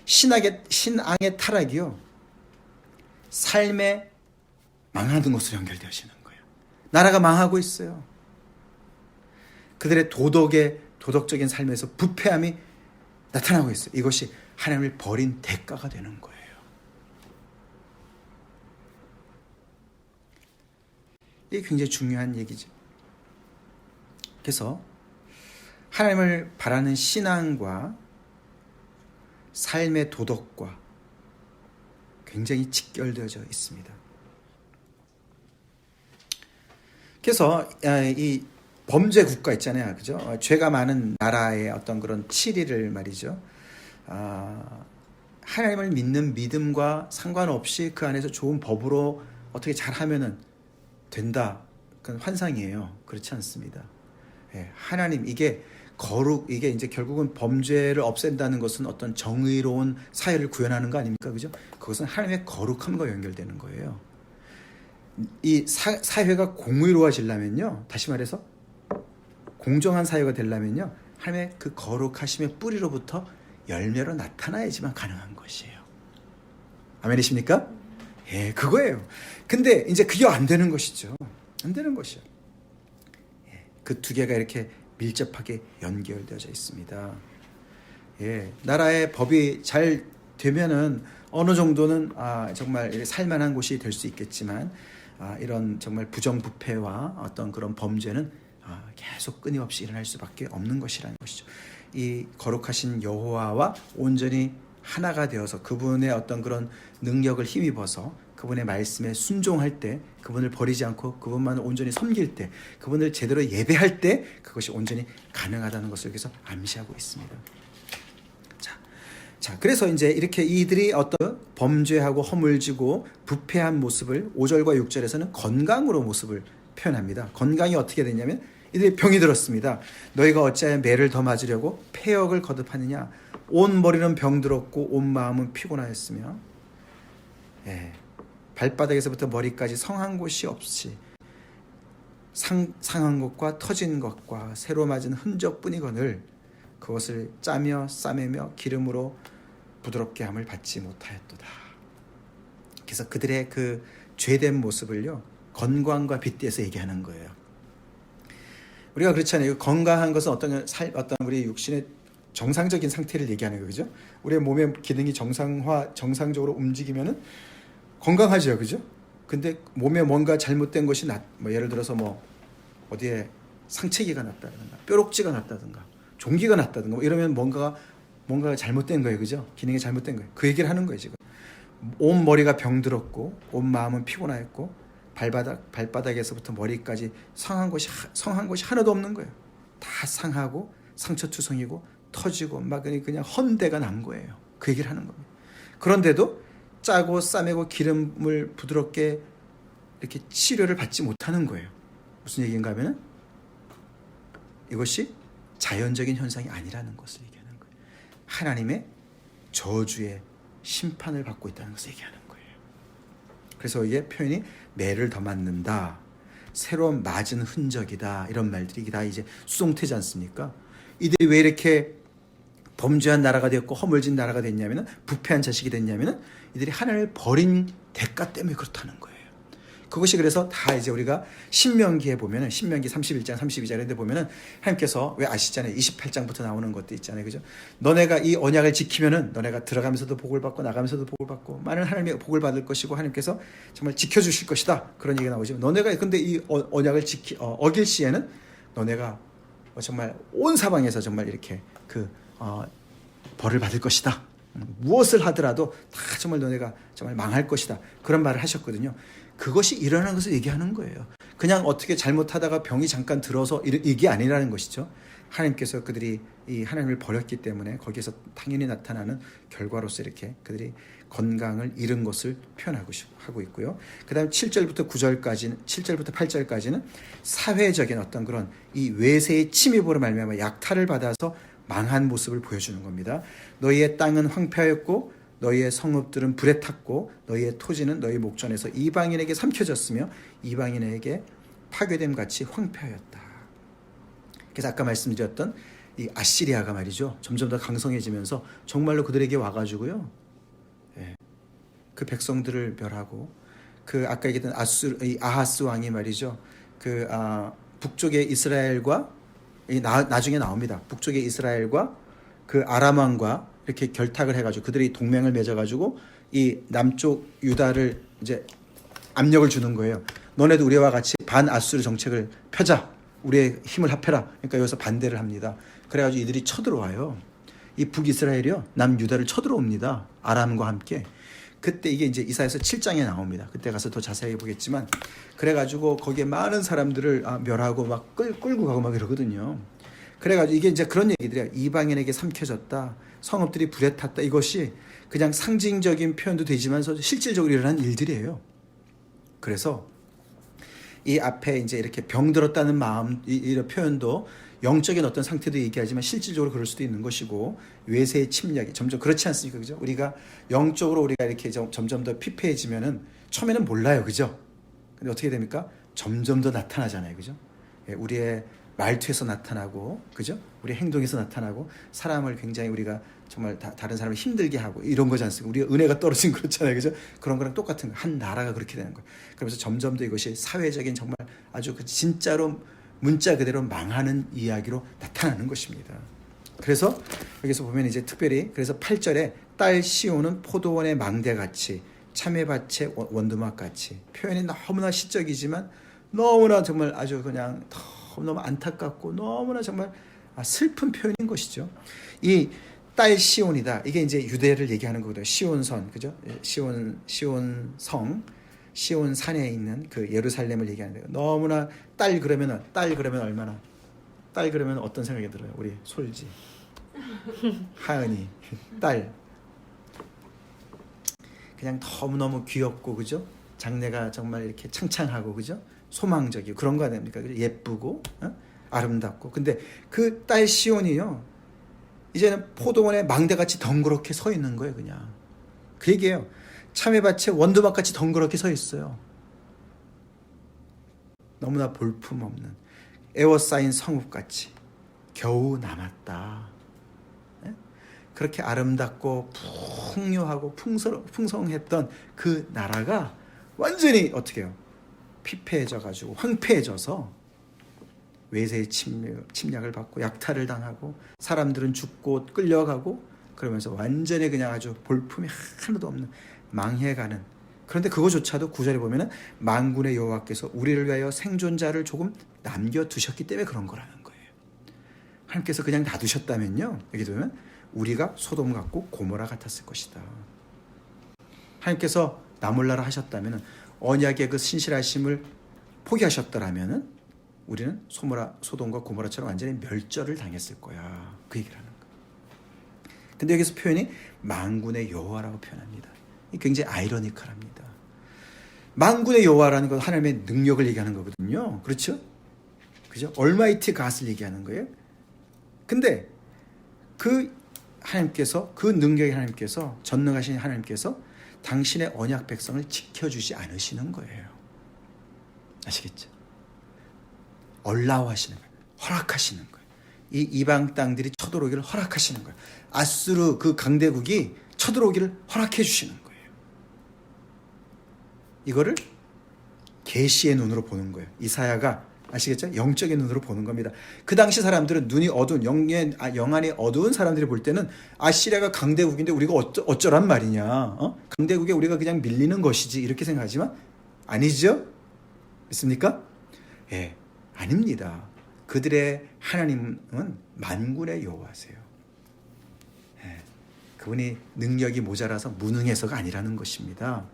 Speaker 1: 신앙의 타락이요, 삶의 망하는 것으로 연결되어지는 거예요. 나라가 망하고 있어요. 그들의 도덕적인 삶에서 부패함이 나타나고 있어요. 이것이 하나님을 버린 대가가 되는 거예요. 이게 굉장히 중요한 얘기죠. 그래서 하나님을 바라는 신앙과 삶의 도덕과 굉장히 직결되어져 있습니다. 그래서 이 범죄 국가 있잖아요, 그죠? 죄가 많은 나라의 어떤 그런 치리를 말이죠. 하나님을 믿는 믿음과 상관없이 그 안에서 좋은 법으로 어떻게 잘하면은 된다, 그건 환상이에요. 그렇지 않습니다. 하나님, 이게 거룩, 이게 이제 결국은 범죄를 없앤다는 것은 어떤 정의로운 사회를 구현하는 거 아닙니까, 그죠? 그것은 하나님의 거룩함과 연결되는 거예요. 이 사회가 공의로워지려면요, 다시 말해서 공정한 사회가 되려면요, 하나님의 그 거룩하심의 뿌리로부터 열매로 나타나야지만 가능한 것이에요. 아멘이십니까? 예, 그거예요. 근데 이제 그게 안 되는 것이죠. 안 되는 것이요. 예, 그 두 개가 이렇게 밀접하게 연결되어져 있습니다. 예, 나라의 법이 잘 되면은 어느 정도는 정말 살만한 곳이 될 수 있겠지만, 이런 정말 부정부패와 어떤 그런 범죄는 계속 끊임없이 일어날 수밖에 없는 것이라는 것이죠. 이 거룩하신 여호와와 온전히 하나가 되어서 그분의 어떤 그런 능력을 힘입어서 그분의 말씀에 순종할 때, 그분을 버리지 않고 그분만 온전히 섬길 때, 그분을 제대로 예배할 때 그것이 온전히 가능하다는 것을 여기서 암시하고 있습니다. 자, 그래서 이제 이렇게 이들이 어떤 범죄하고 허물지고 부패한 모습을 5절과 6절에서는 건강으로 모습을 표현합니다. 건강이 어떻게 되냐면, 이들이 병이 들었습니다. 너희가 어찌하여 매를 더 맞으려고 폐역을 거듭하느냐. 온 머리는 병들었고 온 마음은 피곤하였으며, 발바닥에서부터 머리까지 성한 곳이 없이 상한 것과 터진 것과 새로 맞은 흔적뿐이거늘 그것을 짜며 싸매며 기름으로 부드럽게 함을 받지 못하였도다. 그래서 그들의 그 죄된 모습을요, 건강과 빗대서 얘기하는 거예요. 우리가 그렇잖아요. 건강한 것은 어떤 우리 육신의 정상적인 상태를 얘기하는 거죠. 그죠? 우리의 몸의 기능이 정상적으로 움직이면은 건강하죠, 그죠? 근데 몸에 뭔가 잘못된 것이 예를 들어서 어디에 상체기가 났다든가 뾰록지가 났다든가 종기가 났다든가 이러면 뭔가가 잘못된 거예요, 그죠? 기능이 잘못된 거예요. 그 얘기를 하는 거예요, 지금. 온 머리가 병들었고 온 마음은 피곤하였고 발바닥에서부터 머리까지 상한 것이 하나도 없는 거예요. 다 상하고 상처투성이고 터지고 막 그냥 헌대가 난 거예요. 그 얘기를 하는 겁니다. 그런데도 짜고 싸매고 기름을 부드럽게 이렇게 치료를 받지 못하는 거예요. 무슨 얘기인가 하면은 이것이 자연적인 현상이 아니라는 것을 얘기하는 거예요. 하나님의 저주의 심판을 받고 있다는 것을 얘기하는 거예요. 그래서 이게 표현이 매를 더 맞는다, 새로 맞은 흔적이다, 이런 말들이 다 이제 수동태지 않습니까? 이들이 왜 이렇게 범죄한 나라가 되었고 허물진 나라가 됐냐면은, 부패한 자식이 됐냐면은 이들이 하나님을 버린 대가 때문에 그렇다는 거예요. 그것이 그래서 다 이제 우리가 신명기에 보면은 신명기 31장, 32장 이런 데 보면은 하나님께서 왜 아시잖아요. 28장부터 나오는 것도 있잖아요. 그죠? 너네가 이 언약을 지키면은 너네가 들어가면서도 복을 받고 나가면서도 복을 받고 많은 하나님의 복을 받을 것이고 하나님께서 정말 지켜주실 것이다. 그런 얘기가 나오죠. 너네가 근데 이 언약을 어길 시에는 너네가 정말 온 사방에서 정말 이렇게 벌을 받을 것이다. 무엇을 하더라도 다 정말 너네가 정말 망할 것이다. 그런 말을 하셨거든요. 그것이 일어나는 것을 얘기하는 거예요. 그냥 어떻게 잘못하다가 병이 잠깐 들어서 이게 아니라는 것이죠. 하나님께서 그들이 이 하나님을 버렸기 때문에 거기에서 당연히 나타나는 결과로서 이렇게 그들이 건강을 잃은 것을 표현하고 있고요. 그 다음 7절부터 9절까지는 7절부터 8절까지는 사회적인 어떤 그런 이 외세의 침입으로 말미암아 약탈을 받아서 망한 모습을 보여주는 겁니다. 너희의 땅은 황폐하였고 너희의 성읍들은 불에 탔고 너희의 토지는 너희 목전에서 이방인에게 삼켜졌으며 이방인에게 파괴됨 같이 황폐하였다. 그래서 아까 말씀드렸던 이 아시리아가 말이죠. 점점 더 강성해지면서 정말로 그들에게 와가지고요. 그 백성들을 멸하고 그 아까 얘기했던 아하스 왕이 말이죠. 북쪽의 이스라엘과 나중에 나옵니다. 북쪽의 이스라엘과 그 아람 왕과 이렇게 결탁을 해가지고 그들이 동맹을 맺어가지고 이 남쪽 유다를 이제 압력을 주는 거예요. 너네도 우리와 같이 반아수르 정책을 펴자. 우리의 힘을 합해라. 그러니까 여기서 반대를 합니다. 그래가지고 이들이 쳐들어와요. 이 북이스라엘이요. 남유다를 쳐들어옵니다. 아람과 함께. 그때 이게 이제 이사야서 7장에 나옵니다. 그때 가서 더 자세히 보겠지만 그래가지고 거기에 많은 사람들을 멸하고 막 끌고 가고 막 이러거든요. 그래가지고 이게 이제 그런 얘기들이야. 이방인에게 삼켜졌다. 성읍들이 불에 탔다. 이것이 그냥 상징적인 표현도 되지만서 실질적으로 일어난 일들이에요. 그래서 이 앞에 이제 이렇게 병들었다는 마음, 이런 표현도 영적인 어떤 상태도 얘기하지만 실질적으로 그럴 수도 있는 것이고 외세의 침략이 점점 그렇지 않습니까? 그죠? 우리가 영적으로 우리가 이렇게 점점 더 피폐해지면은 처음에는 몰라요. 그죠? 근데 어떻게 됩니까? 점점 더 나타나잖아요. 그죠? 우리의 말투에서 나타나고, 그죠? 우리 행동에서 나타나고, 사람을 굉장히 우리가 정말 다른 사람을 힘들게 하고 이런 거지 않습니까? 우리가 은혜가 떨어진 그렇잖아요. 그죠? 그런 거랑 똑같은 거. 한 나라가 그렇게 되는 거예요. 그러면서 점점 더 이것이 사회적인 정말 아주 진짜로 문자 그대로 망하는 이야기로 나타나는 것입니다. 그래서 여기서 보면 이제 특별히 그래서 8절에 딸 시온은 포도원의 망대같이 참외밭의 원두막같이 표현이 너무나 시적이지만 너무나 정말 아주 그냥 너무 안타깝고 너무나 정말 슬픈 표현인 것이죠. 이 딸 시온이다. 이게 이제 유대를 얘기하는 거거든요. 시온선, 그죠? 시온성, 시온산에 있는 그 예루살렘을 얘기하는데요. 너무나 딸 그러면 얼마나? 딸 그러면 어떤 생각이 들어요? 우리 솔지, 하은이, 딸. 그냥 너무너무 귀엽고, 그죠? 장래가 정말 이렇게 창창하고, 그죠? 소망적이고 그런 거 아닙니까? 예쁘고 아름답고. 근데 그 딸 시온이요. 이제는 포도원의 망대같이 덩그렇게 서 있는 거예요. 그냥. 그 얘기예요. 참외밭에 원두막같이 덩그렇게 서 있어요. 너무나 볼품없는 에워싸인 성읍같이 겨우 남았다. 그렇게 아름답고 풍요하고 풍성했던 그 나라가 완전히 어떻게 해요? 피폐해져가지고 황폐해져서 외세의 침략을 받고 약탈을 당하고 사람들은 죽고 끌려가고 그러면서 완전히 그냥 아주 볼품이 하나도 없는 망해가는. 그런데 그거조차도 9절에 보면은 만군의 여호와께서 우리를 위하여 생존자를 조금 남겨두셨기 때문에 그런 거라는 거예요. 하나님께서 그냥 놔두셨다면요, 여기 보면 우리가 소돔 같고 고모라 같았을 것이다. 하나님께서 나 몰라라 하셨다면은 언약의 그 신실하심을 포기하셨더라면은 우리는 소돔과 고모라처럼 완전히 멸절을 당했을 거야. 그 얘기를 하는 거예요. 근데 여기서 표현이 만군의 여호와라고 표현합니다. 굉장히 아이러니컬합니다. 만군의 여호와라는 건 하나님의 능력을 얘기하는 거거든요. 그렇죠? 그죠? 얼마이티 갓을 얘기하는 거예요. 근데 그 하나님께서, 그 능력의 하나님께서, 전능하신 하나님께서 당신의 언약 백성을 지켜주지 않으시는 거예요. 아시겠죠? 얼라워하시는 거예요. 허락하시는 거예요. 이 이방 땅들이 쳐들어오기를 허락하시는 거예요. 아수르 그 강대국이 쳐들어오기를 허락해 주시는 거예요. 이거를 계시의 눈으로 보는 거예요. 이사야가 아시겠죠? 영적인 눈으로 보는 겁니다. 그 당시 사람들은 눈이 어두운 영안이 어두운 사람들이 볼 때는 아시리아가 강대국인데 우리가 어쩌란 말이냐? 강대국에 우리가 그냥 밀리는 것이지 이렇게 생각하지만 아니죠? 믿습니까? 예, 아닙니다. 그들의 하나님은 만군의 여호와세요. 예, 그분이 능력이 모자라서 무능해서가 아니라는 것입니다.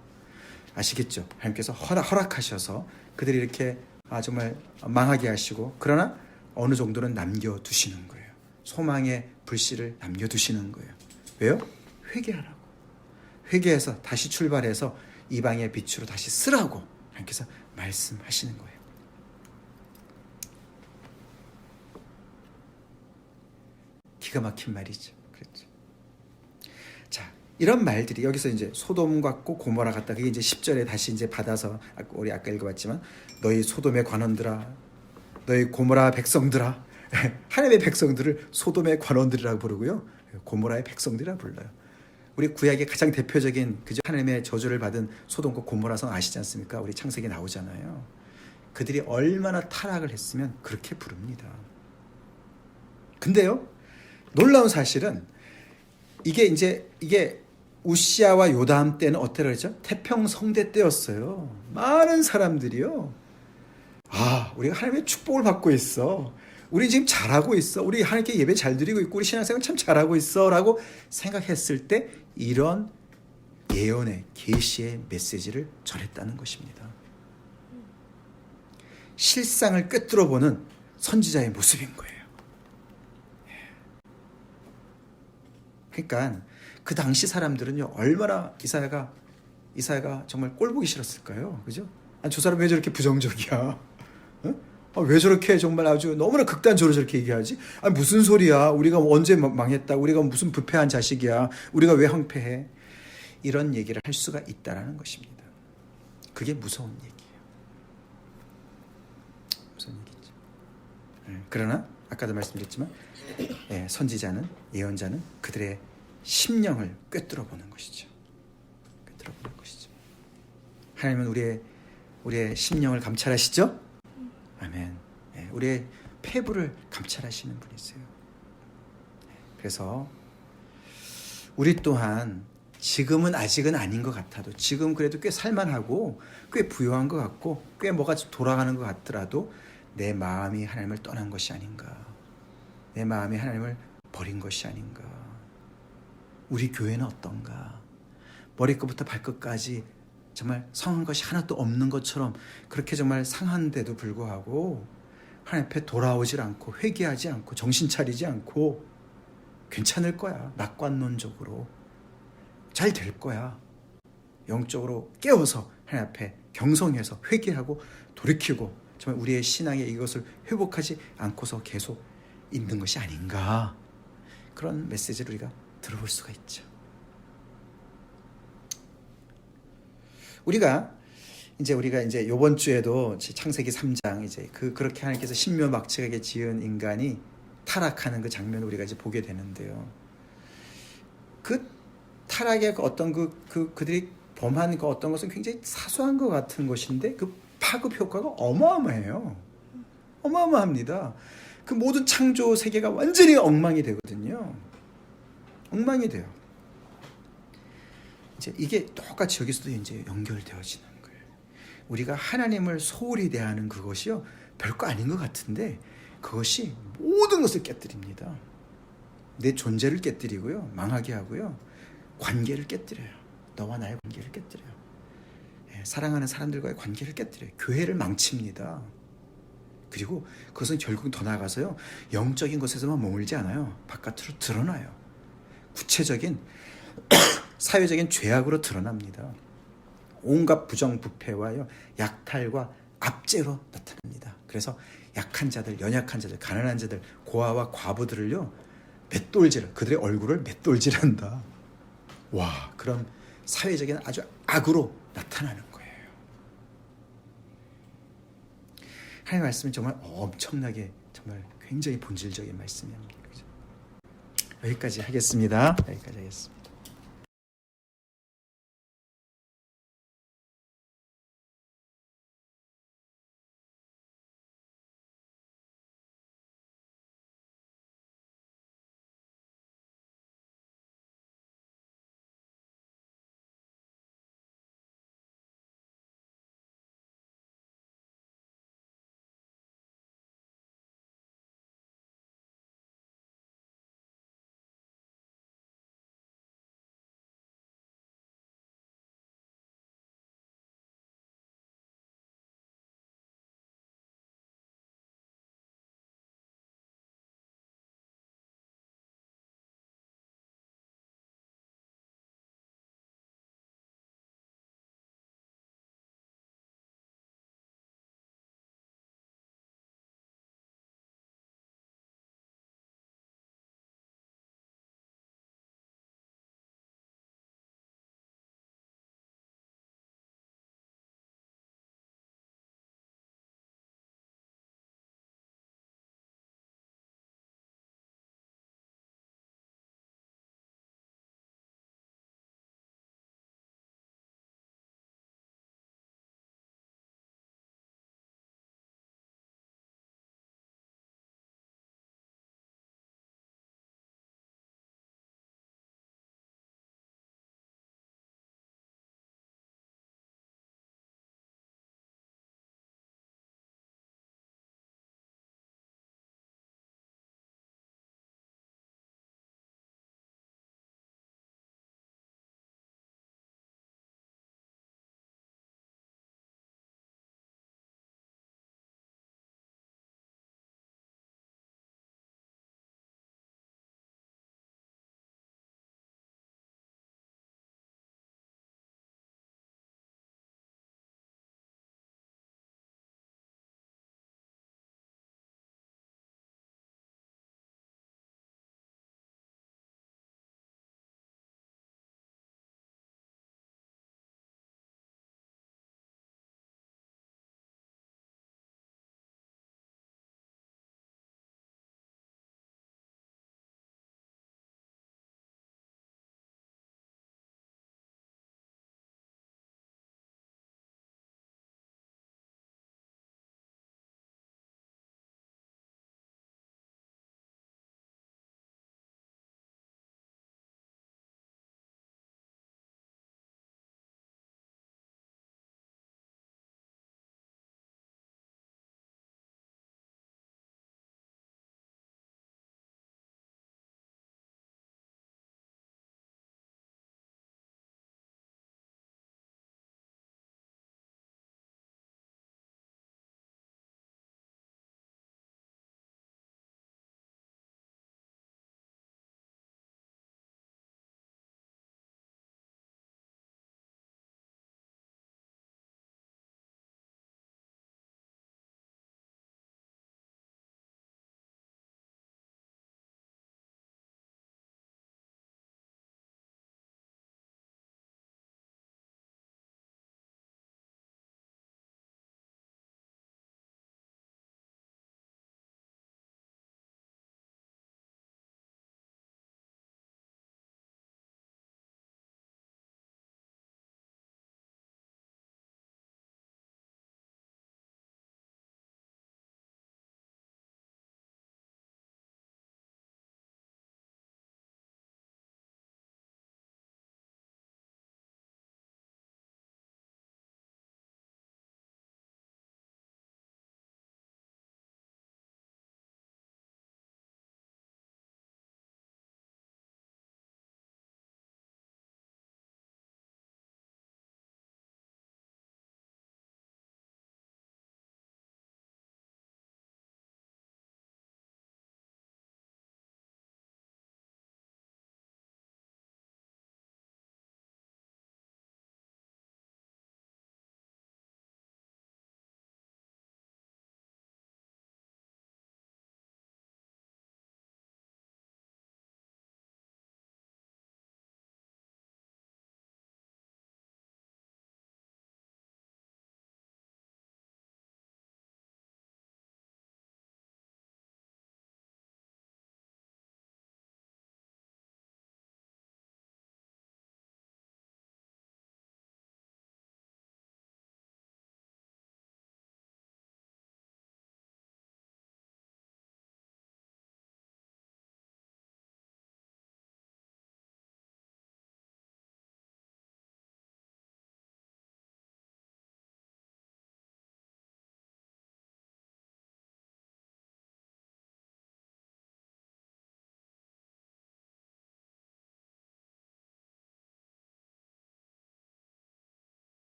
Speaker 1: 아시겠죠? 하나님께서 허락하셔서 그들이 이렇게 정말 망하게 하시고 그러나 어느 정도는 남겨두시는 거예요. 소망의 불씨를 남겨두시는 거예요. 왜요? 회개하라고. 회개해서 다시 출발해서 이방의 빛으로 다시 쓰라고 하나님께서 말씀하시는 거예요. 기가 막힌 말이죠. 그렇죠. 자, 이런 말들이 여기서 이제 소돔 같고 고모라 같다. 그게 이제 10절에 다시 이제 받아서 우리 아까 읽어봤지만 너희 소돔의 관원들아, 너희 고모라 백성들아, 하나님의 백성들을 소돔의 관원들이라고 부르고요, 고모라의 백성들이라고 불러요. 우리 구약의 가장 대표적인 그저 하나님의 저주를 받은 소돔과 고모라 성 아시지 않습니까? 우리 창세기 나오잖아요. 그들이 얼마나 타락을 했으면 그렇게 부릅니다. 근데요, 놀라운 사실은 이게 우시아와 요담 때는 어때라 그랬죠? 태평성대 때였어요. 많은 사람들이요, 우리가 하나님의 축복을 받고 있어, 우리 지금 잘하고 있어, 우리 하나님께 예배 잘 드리고 있고 우리 신앙생활 참 잘하고 있어 라고 생각했을 때 이런 예언의 계시의 메시지를 전했다는 것입니다. 실상을 꿰뚫어 보는 선지자의 모습인 거예요. 그러니까 그 당시 사람들은요, 얼마나 이사야가 정말 꼴보기 싫었을까요? 그죠? 저 사람 왜 저렇게 부정적이야? 왜 저렇게 정말 아주 너무나 극단적으로 저렇게 얘기하지? 무슨 소리야? 우리가 언제 망했다? 우리가 무슨 부패한 자식이야? 우리가 왜 황폐해? 이런 얘기를 할 수가 있다라는 것입니다. 그게 무서운 얘기예요. 무서운 얘기죠. 그러나 아까도 말씀드렸지만 선지자는, 예언자는 그들의 심령을 꿰뚫어 보는 것이죠. 꿰뚫어 보는 것이죠. 하나님은 우리의 심령을 감찰하시죠? 아멘. 우리의 폐부를 감찰하시는 분이세요. 그래서 우리 또한 지금은 아직은 아닌 것 같아도, 지금 그래도 꽤 살만하고 꽤 부유한 것 같고 꽤 뭐가 돌아가는 것 같더라도 내 마음이 하나님을 떠난 것이 아닌가, 내 마음이 하나님을 버린 것이 아닌가, 우리 교회는 어떤가, 머리끝부터 발끝까지 정말 성한 것이 하나도 없는 것처럼 그렇게 정말 상한데도 불구하고 하나님 앞에 돌아오질 않고 회개하지 않고 정신 차리지 않고 괜찮을 거야, 낙관론적으로 잘 될 거야, 영적으로 깨워서 하나님 앞에 경성해서 회개하고 돌이키고 정말 우리의 신앙에 이것을 회복하지 않고서 계속 있는 것이 아닌가, 그런 메시지를 우리가 들어볼 수가 있죠. 우리가 이제 이번 주에도 창세기 3장 이제 그렇게 하나님께서 신묘막측하게 지은 인간이 타락하는 그 장면을 우리가 이제 보게 되는데요. 그 타락의 어떤 그들이 범한 그 어떤 것은 굉장히 사소한 것 같은 것인데 그 파급 효과가 어마어마해요. 어마어마합니다. 그 모든 창조 세계가 완전히 엉망이 되거든요. 엉망이 돼요. 이제 이게 똑같이 여기서도 이제 연결되어지는 거예요. 우리가 하나님을 소홀히 대하는 그것이요, 별거 아닌 것 같은데 그것이 모든 것을 깨뜨립니다. 내 존재를 깨뜨리고요, 망하게 하고요, 관계를 깨뜨려요. 너와 나의 관계를 깨뜨려요. 사랑하는 사람들과의 관계를 깨뜨려요. 교회를 망칩니다. 그리고 그것은 결국 더 나아가서요, 영적인 것에서만 머물지 않아요. 바깥으로 드러나요. 구체적인 사회적인 죄악으로 드러납니다. 온갖 부정부패와요, 약탈과 압제로 나타납니다. 그래서 약한 자들, 연약한 자들, 가난한 자들, 고아와 과부들을요, 그들의 얼굴을 맷돌질한다. 와, 그런 사회적인 아주 악으로 나타나는 거예요. 하나님의 말씀은 정말 엄청나게, 정말 굉장히 본질적인 말씀입니다. 여기까지 하겠습니다.